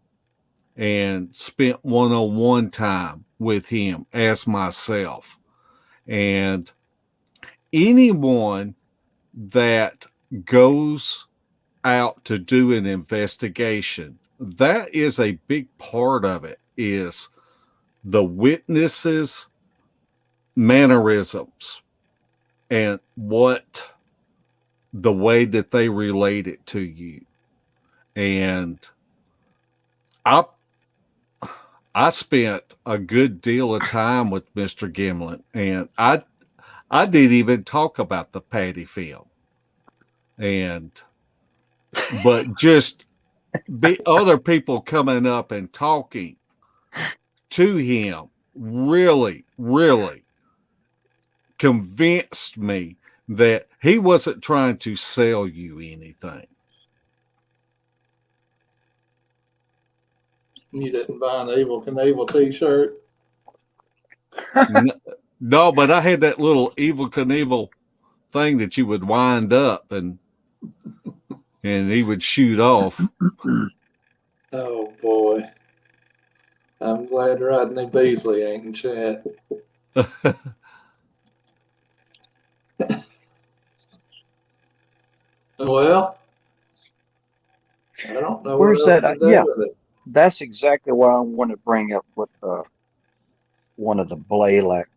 and spent one-on-one time with him as myself. And anyone that goes out to do an investigation, that is a big part of it, is the witnesses' mannerisms and what the way that they relate it to you. And I spent a good deal of time with Mr. Gimlin, and I didn't even talk about the Patty film. But just other people coming up and talking to him really, really convinced me that he wasn't trying to sell you anything. You didn't buy an Evel Knievel t-shirt? No, but I had that little Evel Knievel thing that you would wind up and he would shoot off. Oh boy. I'm glad Rodney Beasley ain't in chat. Well, I don't know. Where's what else that? to do Yeah, with it. that's exactly what I want to bring up what one of the Blaylock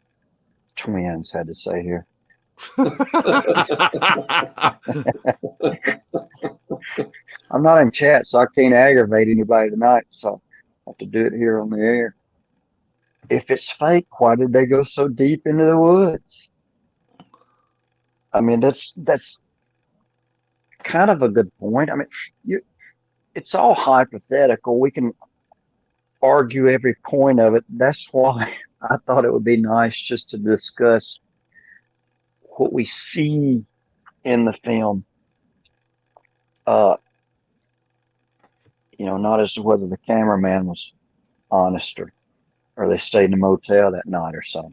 twins had to say here. I'm not in chat, so I can't aggravate anybody tonight, so I have to do it here on the air. If it's fake, why did they go so deep into the woods? I mean, that's kind of a good point. I mean, it's all hypothetical. We can argue every point of it. That's why I thought it would be nice just to discuss what we see in the film. Not as to whether the cameraman was honest or they stayed in a motel that night or something.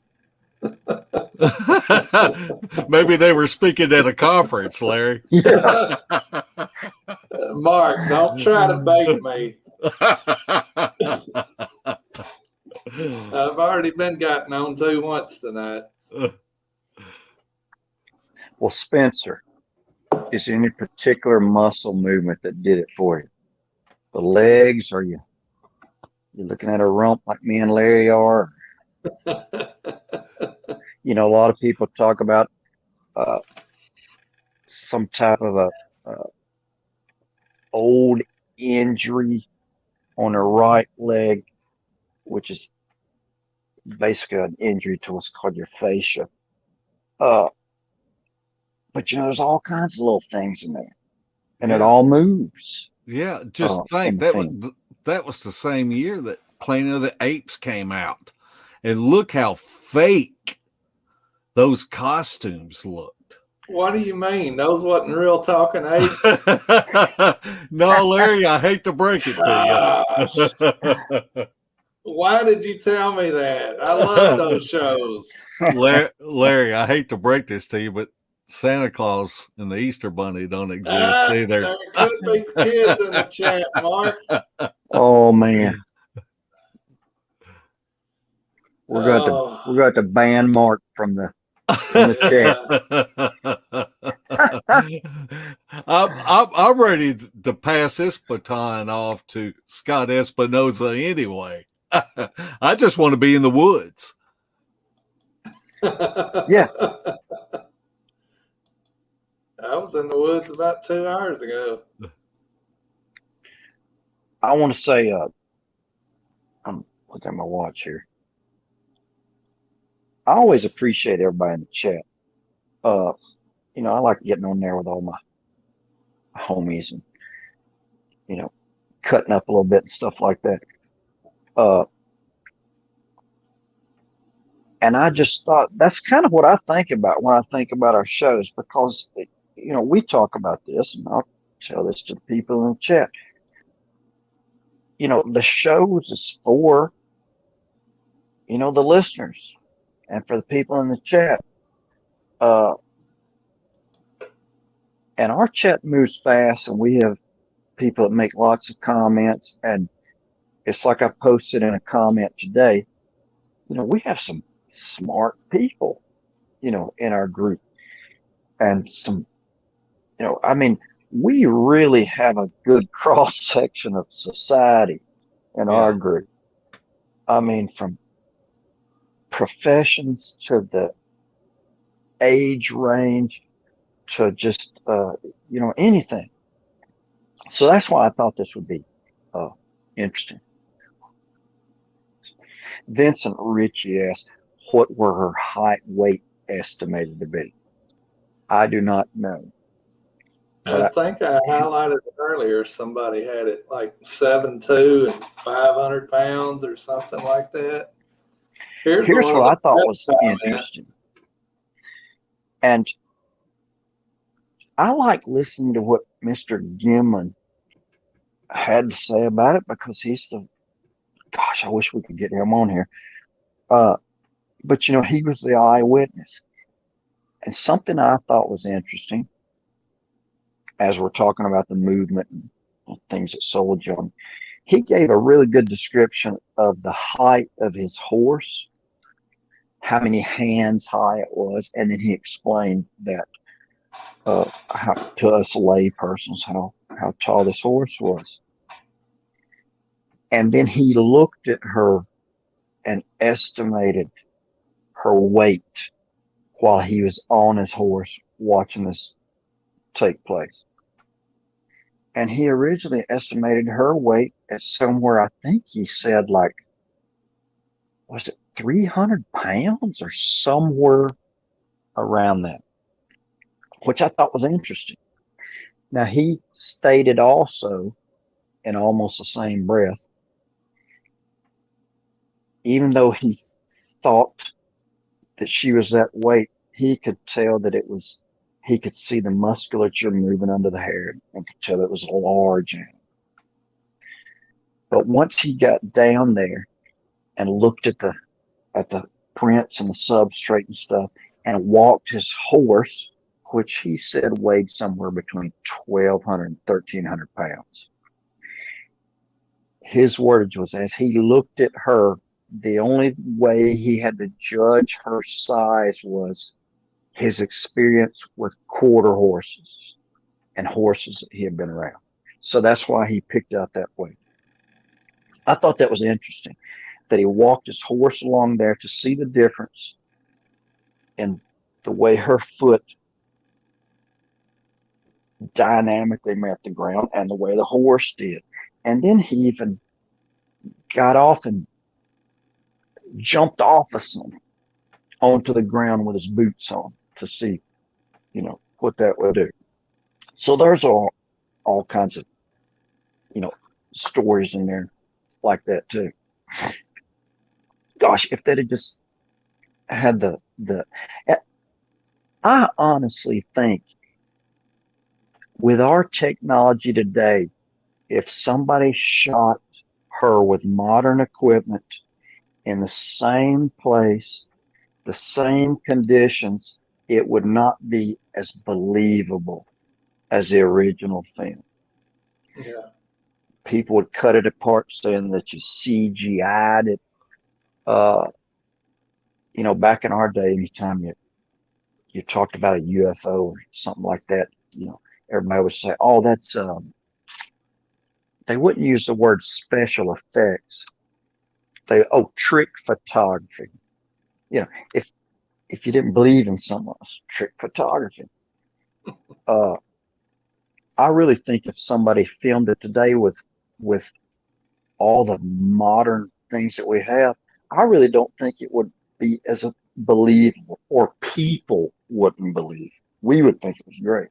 Maybe they were speaking at a conference, Larry. Yeah. Mark, don't try to bait me. I've already been gotten on to once tonight. Well, Spencer, is there any particular muscle movement that did it for you? The legs? Are you looking at a rump like me and Larry are? A lot of people talk about some type of a old injury on the right leg, which is basically an injury to what's called your fascia. But there's all kinds of little things in there, and it all moves. Yeah, just think that was the same year that Planet of the Apes came out, and look how fake those costumes looked. What do you mean? Those wasn't real talking apes? No, Larry, I hate to break it to you. Why did you tell me that? I love those shows. Larry, I hate to break this to you, but Santa Claus and the Easter Bunny don't exist either. There could be kids in the chat, Mark. Oh man, we're going to ban Mark from the chat. I'm ready to pass this baton off to Scott Espinoza anyway. I just want to be in the woods. Yeah. I was in the woods about 2 hours ago. I want to say, I'm looking at my watch here. I always appreciate everybody in the chat. I like getting on there with all my homies and you know, cutting up a little bit and stuff like that. Uh, and I just thought that's kind of what I think about when I think about our shows, because, we talk about this, and I'll tell this to the people in the chat. The shows is for, the listeners and for the people in the chat. And our chat moves fast, and we have people that make lots of comments. And it's like I posted in a comment today, we have some smart people, in our group, and some, I mean, we really have a good cross section of society in our group. I mean, from professions to the age range to just, anything. So that's why I thought this would be interesting. Vincent Ritchie asked, what were her height, weight estimated to be? I do not know. I think I highlighted it earlier. Somebody had it like 7'2" and 500 pounds or something like that. Here's what I thought was interesting. And I like listening to what Mr. Gimlin had to say about it, because he's I wish we could get him on here. But, he was the eyewitness. And something I thought was interesting, as we're talking about the movement and things that sold John, he gave a really good description of the height of his horse, how many hands high it was, and then he explained that how, to us lay persons, how tall this horse was. And then he looked at her and estimated her weight while he was on his horse watching this take place. And he originally estimated her weight at somewhere, I think he said, like, was it 300 pounds or somewhere around that, which I thought was interesting. Now, he stated also in almost the same breath, even though he thought that she was that weight, he could tell that he could see the musculature moving under the hair and could tell it was a large animal. But once he got down there and looked at the prints and the substrate and stuff, and walked his horse, which he said weighed somewhere between 1,200 and 1,300 pounds. His wordage was, as he looked at her, the only way he had to judge her size was his experience with quarter horses and horses that he had been around. So that's why he picked out that weight. I thought that was interesting, that he walked his horse along there to see the difference in the way her foot dynamically met the ground and the way the horse did. And then he even got off and jumped off of something onto the ground with his boots on to see, what that would do. So there's all kinds of, stories in there like that too. Gosh, if they'd have just had I honestly think with our technology today, if somebody shot her with modern equipment in the same place, the same conditions, it would not be as believable as the original film. Yeah. People would cut it apart saying that you CGI'd it. Back in our day, anytime you talked about a UFO or something like that, everybody would say, oh, that's, they wouldn't use the word special effects. Trick photography. If you didn't believe in something else, trick photography. I really think if somebody filmed it today with all the modern things that we have, I really don't think it would be as believable, or people wouldn't believe. We would think it was great.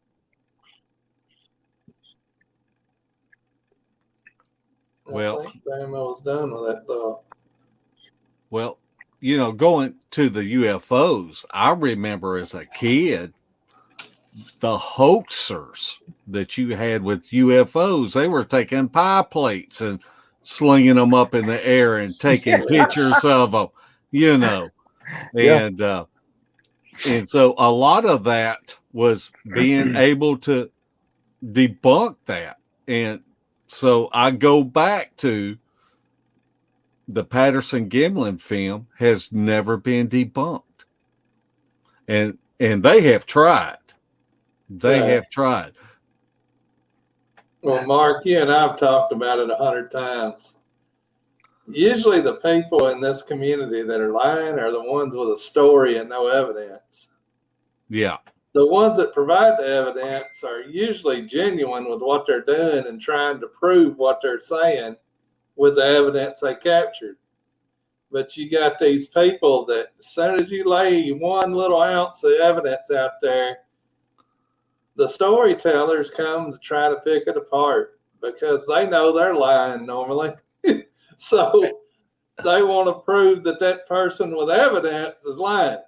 Well, I think Bama was done with that thought. Well, going to the UFOs, I remember as a kid, the hoaxers that you had with UFOs, they were taking pie plates and slinging them up in the air and taking pictures of them, Yeah. and so a lot of that was being able to debunk that. And so I go back to the Patterson Gimlin film has never been debunked. And they have tried. They Right. have tried. Well, Mark, you and I've talked about it 100 times. Usually the people in this community that are lying are the ones with a story and no evidence. Yeah. The ones that provide the evidence are usually genuine with what they're doing and trying to prove what they're saying with the evidence they captured. But you got these people that as soon as you lay one little ounce of evidence out there, the storytellers come to try to pick it apart because they know they're lying normally. So they want to prove that that person with evidence is lying.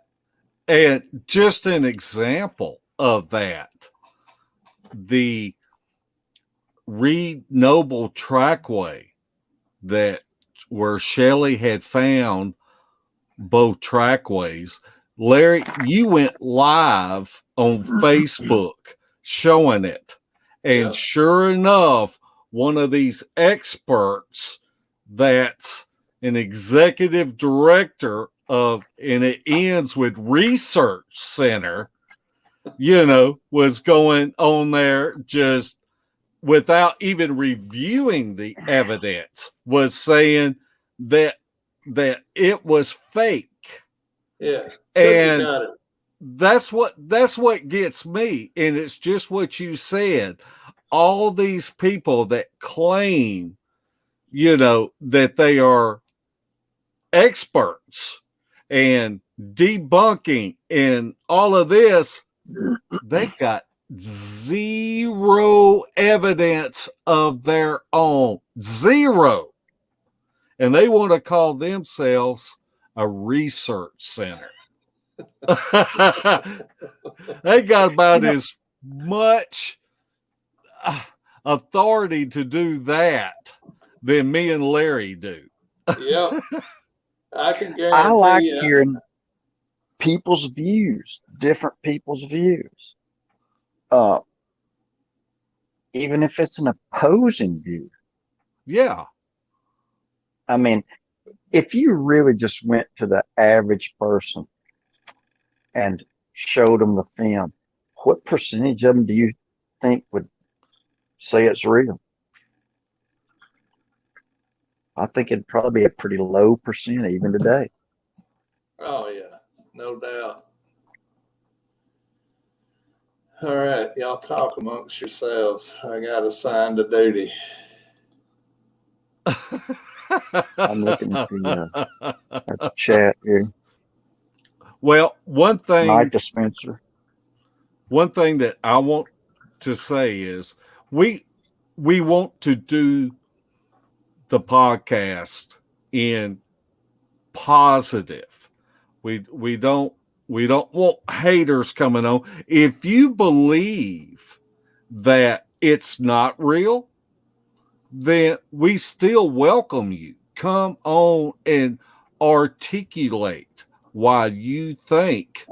And just an example of that, the Reed Noble trackway that where Shelley had found both trackways. Larry, you went live on Facebook showing it. And sure enough, one of these experts that's an executive director of, and it ends with research center, was going on there just without even reviewing the evidence, was saying that it was fake. Yeah. And got it. that's what gets me. And it's just what you said. All these people that claim, that they are experts and debunking and all of this, they've got zero evidence of their own. Zero. And they want to call themselves a research center. They got about as much authority to do that than me and Larry do. Yep. I can guarantee I like you. hearing people's views, different people's views. Even if it's an opposing view. Yeah. I mean, if you really just went to the average person and showed them the film, what percentage of them do you think would say it's real? I think it'd probably be a pretty low percent even today. Oh, yeah. No doubt. All right. Y'all talk amongst yourselves. I got assigned to duty. I'm looking at the chat here. Well, one Night dispenser. One thing that I want to say is we want to do the podcast in positive. We don't want haters coming on. If you believe that it's not real, then we still welcome you. Come on and articulate why you think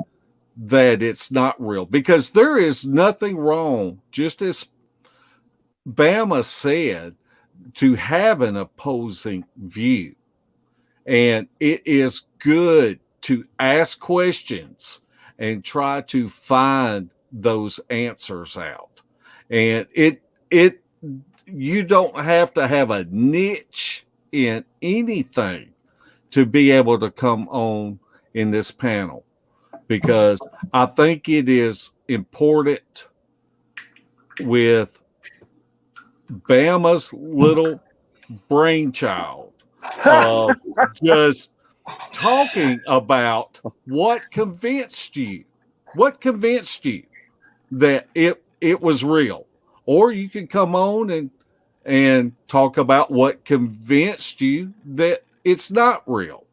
that it's not real, because there is nothing wrong, just as Bama said, to have an opposing view. And it is good to ask questions and try to find those answers out. And you don't have to have a niche in anything to be able to come on in this panel, because I think it is important with Bama's little brainchild of just talking about what convinced you that it was real. Or you can come on and talk about what convinced you that it's not real.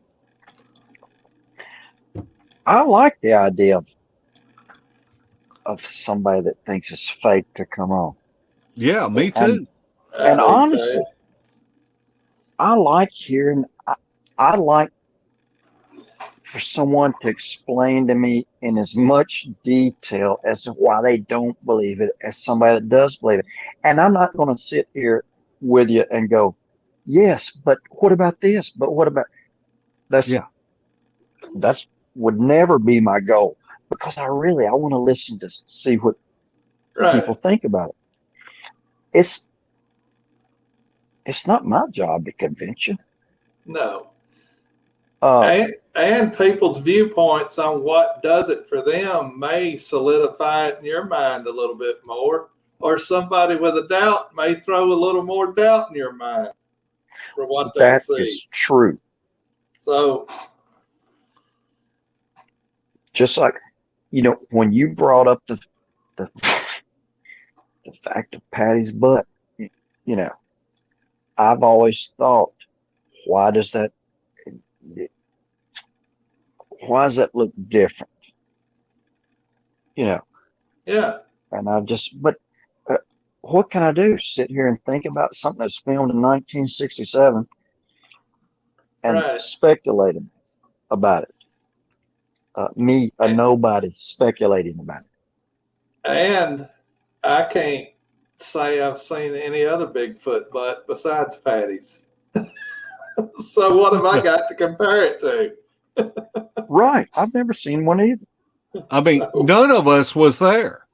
I like the idea of somebody that thinks it's fake to come on. Yeah, me too. And Me honestly, too. I like hearing. I like for someone to explain to me in as much detail as to why they don't believe it as somebody that does believe it. And I'm not going to sit here with you and go, yes, but what about this? But what about that's Yeah. that's would never be my goal, because I want to listen to see what Right. people think about it. It's not my job to convince you. No. Uh, And people's viewpoints on what does it for them may solidify it in your mind a little bit more, or somebody with a doubt may throw a little more doubt in your mind for what they that see. is true. So, Just like, when you brought up the the fact of Patty's butt, I've always thought, why does that look different? yeah, And but what can I do? Sit here and think about something that's filmed in 1967 and right. speculate about it. Me, a And- nobody, speculating about it. And I can't say I've seen any other Bigfoot butt besides Patty's. So what have I got to compare it to? Right. I've never seen one either. I mean, So- none of us was there.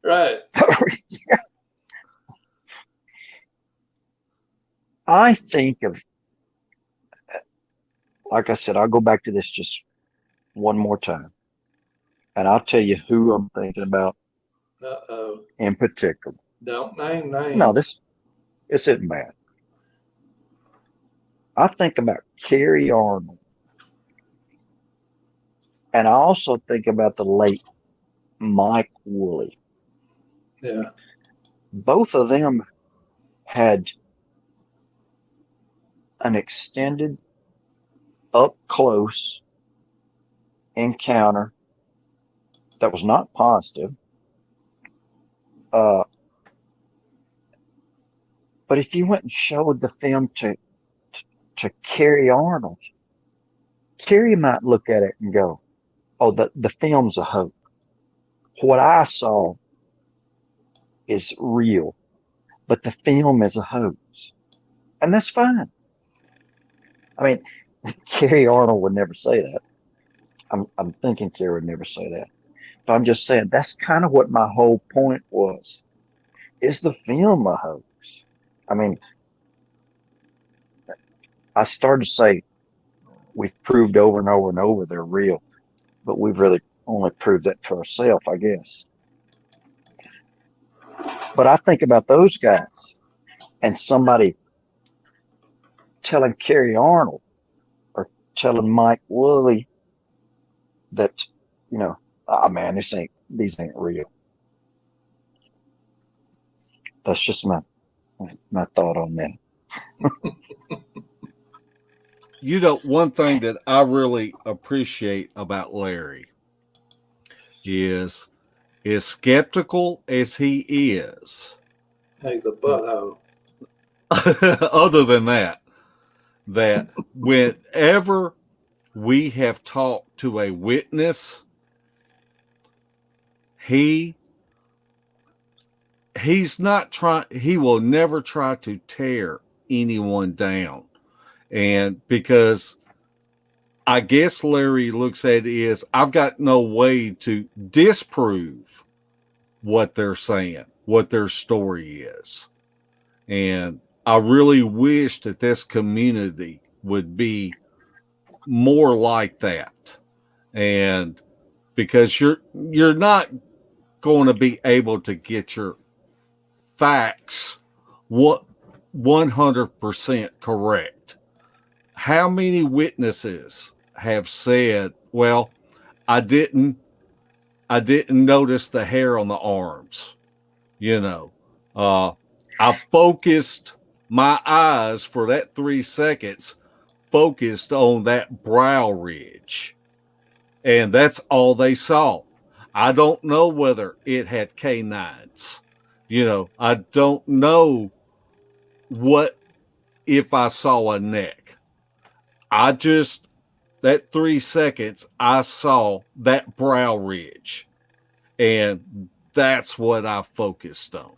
Right. I think of, like I said, I'll go back to this just one more time. And I'll tell you who I'm thinking about Uh-oh. in particular. Don't name names. No, this isn't bad. I think about Carrie Arnold. And I also think about the late Mike Woolley. Yeah. Both of them had an extended, up close encounter that was not positive. But if you went and showed the film to Carrie Arnold, Carrie might look at it and go, "Oh, the film's a hoax. What I saw is real, but the film is a hoax," and that's fine. I mean, Carrie Arnold would never say that. I'm thinking Carrie would never say that. But I'm just saying that's kind of what my whole point was. Is the film a hoax? I mean, I started to say we've proved over and over and over they're real, but we've really only proved that to ourselves, I guess. But I think about those guys and somebody telling Carrie Arnold or telling Mike Woolley that, oh man, these ain't real. That's just my thought on that. One thing that I really appreciate about Larry is as skeptical as he is, He's a butthole. other than that whenever we have talked to a witness, he's not trying, he will never try to tear anyone down. And because I guess Larry looks at it as, I've got no way to disprove what they're saying, what their story is. And I really wish that this community would be more like that. And because you're not going to be able to get your facts 100% correct. How many witnesses have said, well, I didn't notice the hair on the arms, I focused my eyes for that 3 seconds, focused on that brow ridge. And that's all they saw. I don't know whether it had canines. I don't know what if I saw a neck. That 3 seconds, I saw that brow ridge. And that's what I focused on.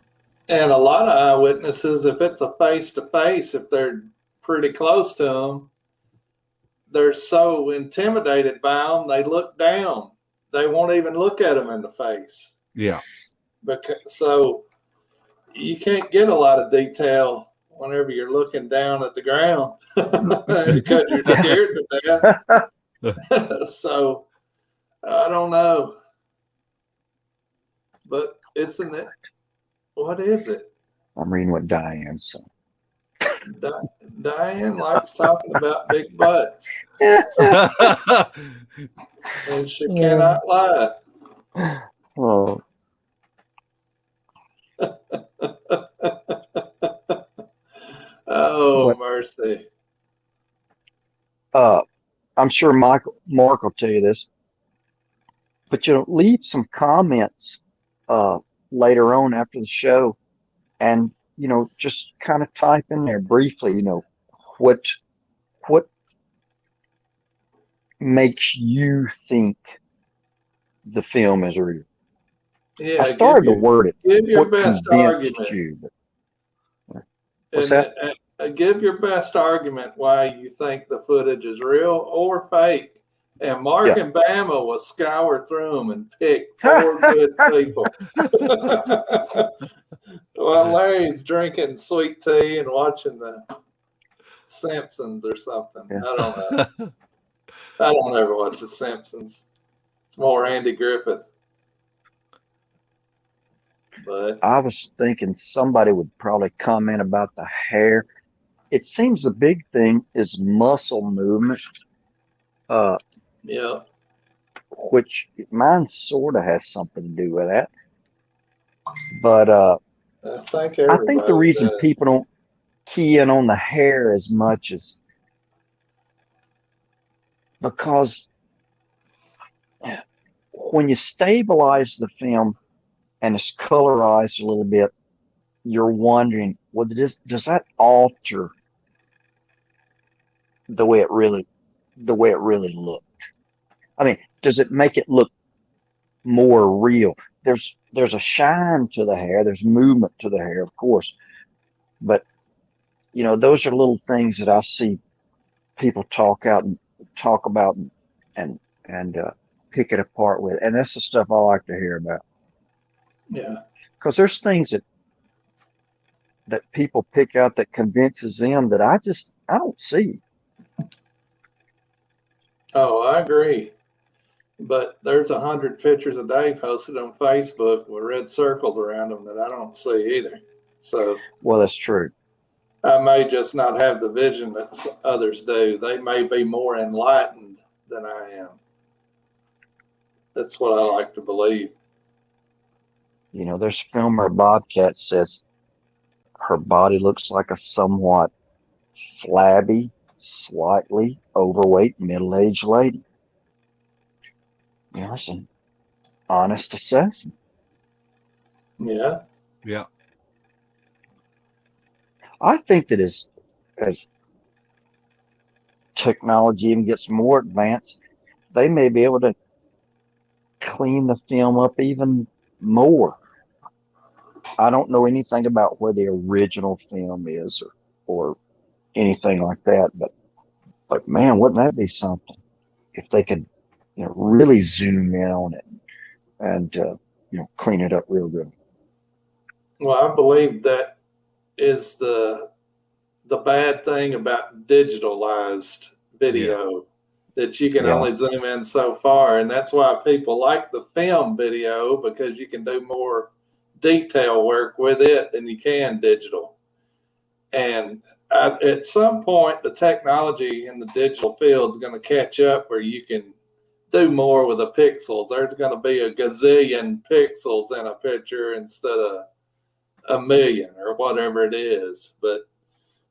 And a lot of eyewitnesses, if it's a face-to-face, if they're pretty close to them, they're so intimidated by them, they look down. They won't even look at them in the face. Yeah. So you can't get a lot of detail whenever you're looking down at the ground because you're scared to death. So I don't know. But isn't it? What is it? I'm reading what Diane said. Diane likes talking about big butts. And she cannot lie. Oh. Oh, mercy. I'm sure Mark will tell you this, but leave some comments later on after the show, and just kind of type in there briefly, what makes you think the film is real. Yeah, I started to word it. Give your best argument. What's that? Give your best argument why you think the footage is real or fake. And Mark and Bama will scour through them and pick 4 good people. Well, Larry's drinking sweet tea and watching the Simpsons or something. Yeah. I don't know. I don't ever watch the Simpsons. It's more Andy Griffith. But I was thinking somebody would probably comment about the hair. It seems the big thing is muscle movement. Yeah. Which mine sort of has something to do with that. But I think the reason people don't key in on the hair as much is because when you stabilize the film and it's colorized a little bit, you're wondering, well, does that alter the way it really looked? I mean, does it make it look more real? There's a shine to the hair, there's movement to the hair, of course, but those are little things that I see people talk about and pick it apart with, and that's the stuff I like to hear about. Yeah, because there's things that people pick out that convinces them that I don't see. Oh, I agree. But there's 100 pictures a day posted on Facebook with red circles around them that I don't see either. So, well, that's true. I may just not have the vision that others do. They may be more enlightened than I am. That's what I like to believe. There's a film where Bobcat says her body looks like a somewhat flabby, slightly overweight, middle-aged lady. That's an honest assessment. Yeah. Yeah. I think that as technology even gets more advanced, they may be able to clean the film up even more. I don't know anything about where the original film is or anything like that, but man, wouldn't that be something if they could really zoom in on it and clean it up real good. Well, I believe that is the bad thing about digitalized video, that you can only zoom in so far, and that's why people like the film video, because you can do more detail work with it than you can digital. And at some point, the technology in the digital field is going to catch up where you can do more with the pixels. There's going to be a gazillion pixels in a picture instead of a million or whatever it is. But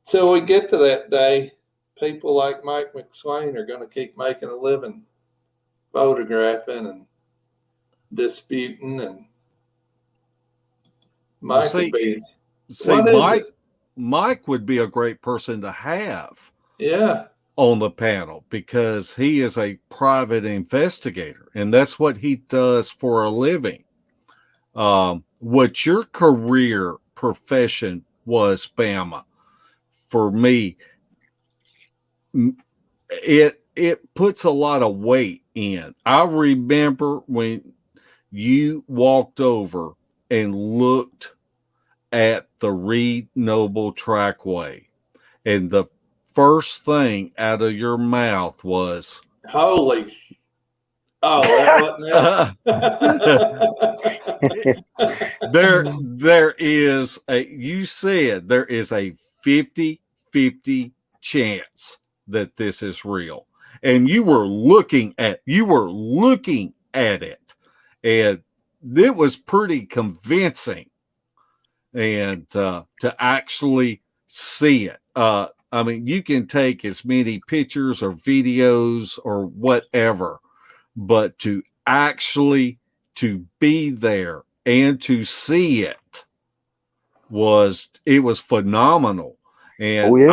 till we get to that day, people like Mike McSwain are going to keep making a living photographing and disputing, and Mike would be. See, Mike would be a great person to have on the panel because he is a private investigator, and that's what he does for a living. What your career profession was, Bama, for me, it puts a lot of weight in. I remember when you walked over and looked at the Reed Noble Trackway, and the first thing out of your mouth was, "Holy!" Oh, that wasn't there is a. You said there is a 50-50 chance that this is real, and you were looking at it, and it was pretty convincing. And to actually see it, I mean, you can take as many pictures or videos or whatever, but to actually to be there and to see it was phenomenal. And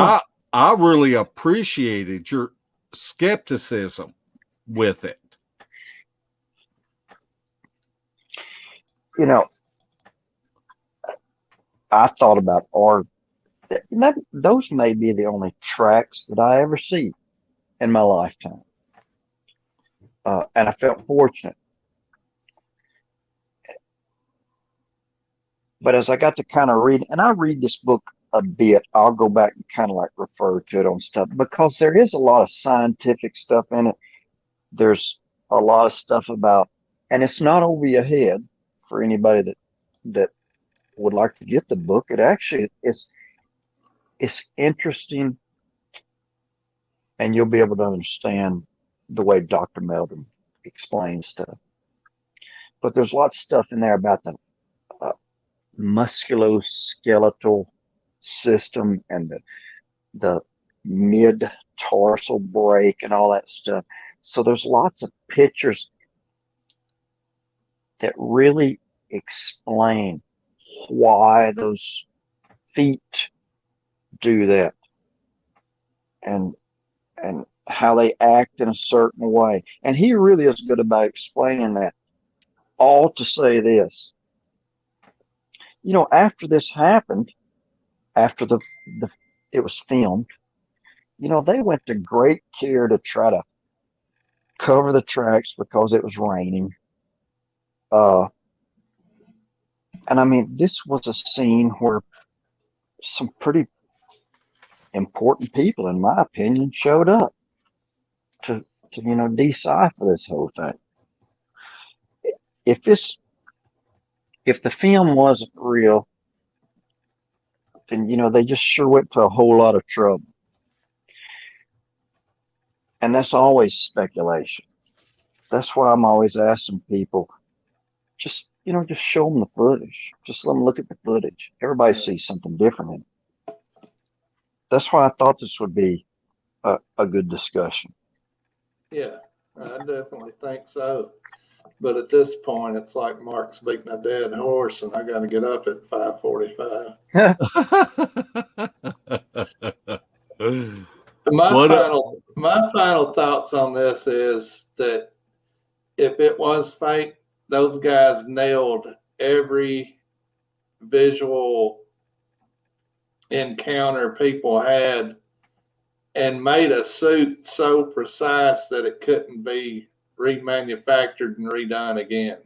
I really appreciated your skepticism with it. You know, I thought about those may be the only tracks that I ever see in my lifetime. And I felt fortunate. But as I got to kind of read, and I read this book a bit, I'll go back and kind of like refer to it on stuff because there is a lot of scientific stuff in it. There's a lot of stuff about, and it's not over your head for anybody that would like to get the book. It actually it's interesting, and you'll be able to understand the way Dr. Melvin explains stuff. But there's lots of stuff in there about the musculoskeletal system and the mid tarsal break and all that stuff. So there's lots of pictures that really explain why those feet do that and how they act in a certain way. And he really is good about explaining that. All to say this, you know, after this happened, after it was filmed, you know, they went to great care to try to cover the tracks because it was raining. And I mean, this was a scene where some pretty important people, in my opinion, showed up to you know, decipher this whole thing. If the film wasn't real, then, you know, they just sure went to a whole lot of trouble. And that's always speculation. That's why I'm always asking people, just show them the footage. Just let them look at the footage. Everybody sees something different in it. That's why I thought this would be a good discussion. Yeah, I definitely think so. But at this point, it's like Mark's beating a dead horse, and I got to get up at 5:45. My final thoughts on this is that if it was fake, those guys nailed every visual encounter people had and made a suit so precise that it couldn't be remanufactured and redone again.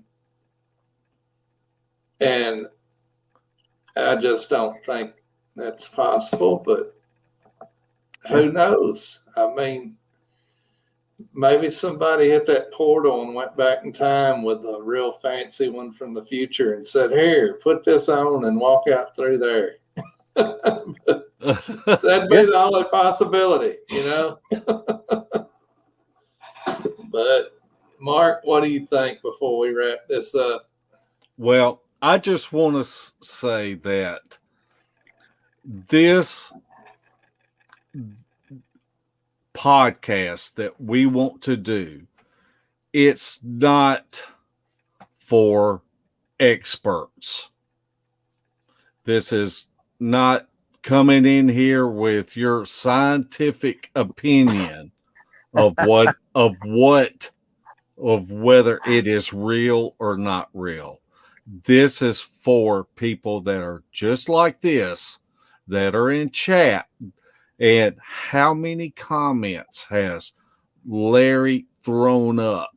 And I just don't think that's possible, but who knows? I mean, maybe somebody hit that portal and went back in time with a real fancy one from the future and said, "Here, put this on and walk out through there." That'd be the only possibility, you know? But Mark, what do you think before we wrap this up? Well, I just want to say that this podcast that we want to do, it's not for experts. This is not coming in here with your scientific opinion of whether it is real or not real. This is for people that are just like this, that are in chat. And how many comments has Larry thrown up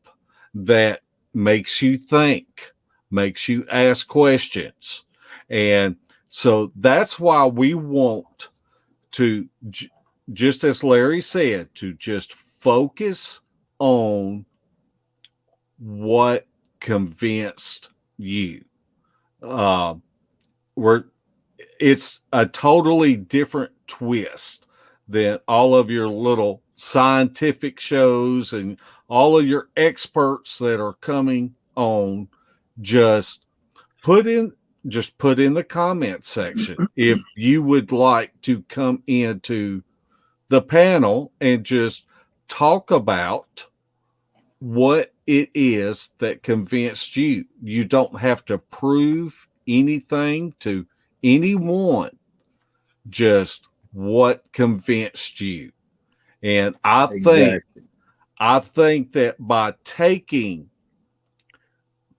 that makes you think, makes you ask questions? And so that's why we want to, just as Larry said, to just focus on what convinced you. It's a totally different twist than all of your little scientific shows and all of your experts that are coming on. Just put in the comment section if you would like to come into the panel and just talk about what it is that convinced you. You don't have to prove anything to anyone, just what convinced you. And I think that by taking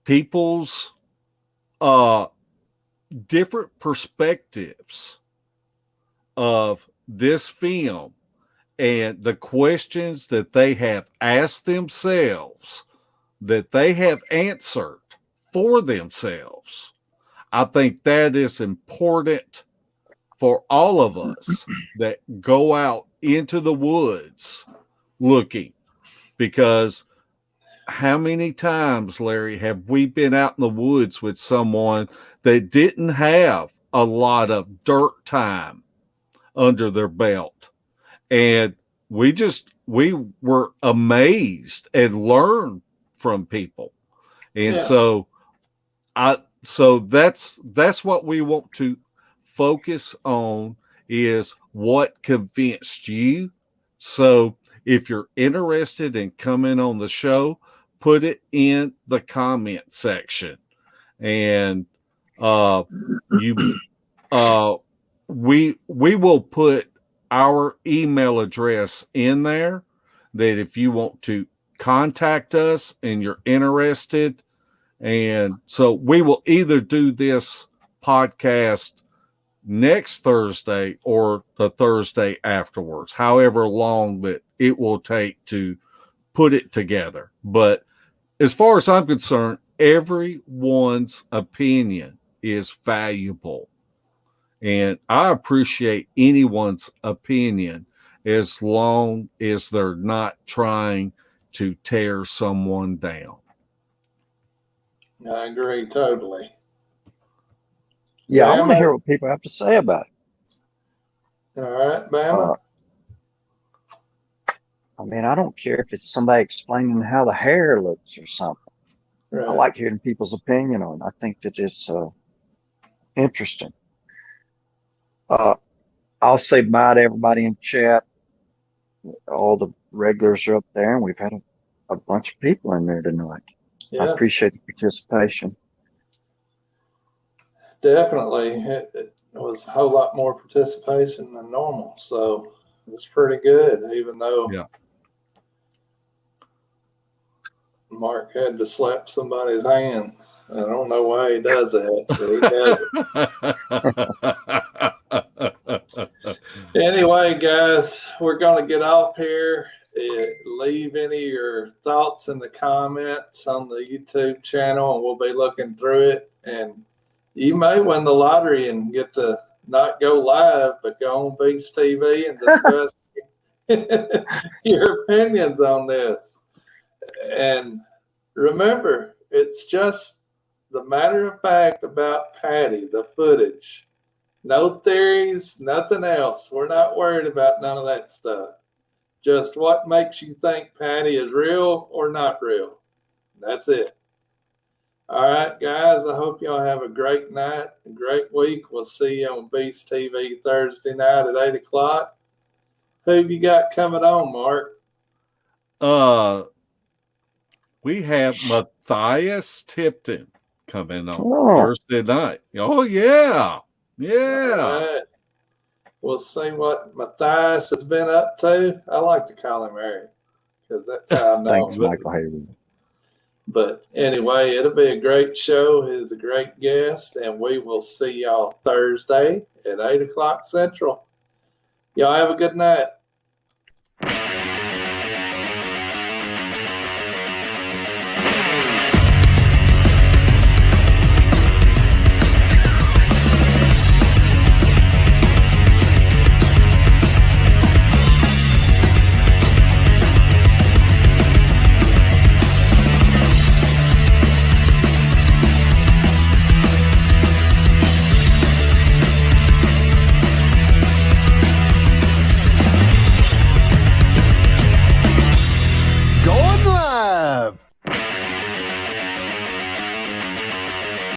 people's different perspectives of this film and the questions that they have asked themselves, that they have answered for themselves, I think that is important for all of us that go out into the woods looking. Because how many times, Larry, have we been out in the woods with someone that didn't have a lot of dirt time under their belt? And we were amazed and learned from people. And so that's what we want to focus on, is what convinced you. So if you're interested in coming on the show, put it in the comment section. And we will put our email address in there, that if you want to contact us and you're interested. And so we will either do this podcast next Thursday or the Thursday afterwards, however long that it will take to put it together. But as far as I'm concerned, everyone's opinion is valuable. And I appreciate anyone's opinion as long as they're not trying to tear someone down. I agree totally. Yeah, I want to hear what people have to say about it. All right, Bama. I mean, I don't care if it's somebody explaining how the hair looks or something. Right. I like hearing people's opinion on it. I think that it's interesting. I'll say bye to everybody in chat. All the regulars are up there, and we've had a bunch of people in there tonight. Yeah. I appreciate the participation. Definitely. It was a whole lot more participation than normal, so it's pretty good, even though Mark had to slap somebody's hand. I don't know why he does that, but he does it. Anyway, guys, we're going to get off here. Leave any of your thoughts in the comments on the YouTube channel, and we'll be looking through it. And you may win the lottery and get to not go live, but go on Beast TV and discuss your opinions on this. And remember, it's just the matter of fact about Patty, the footage. No theories, nothing else. We're not worried about none of that stuff. Just what makes you think Patty is real or not real. That's it. All right, guys. I hope y'all have a great night, a great week. We'll see you on Beast TV Thursday night at 8 o'clock. Who have you got coming on, Mark? We have Matthias Tipton coming on Oh. Thursday night. Oh yeah. All Yeah. right. We'll see what Matthias has been up to. I like to call him Eric because that's how I know Thanks, him. Michael Hayden. But anyway, it'll be a great show. He's a great guest, and we will see y'all Thursday at 8 o'clock Central. Y'all have a good night.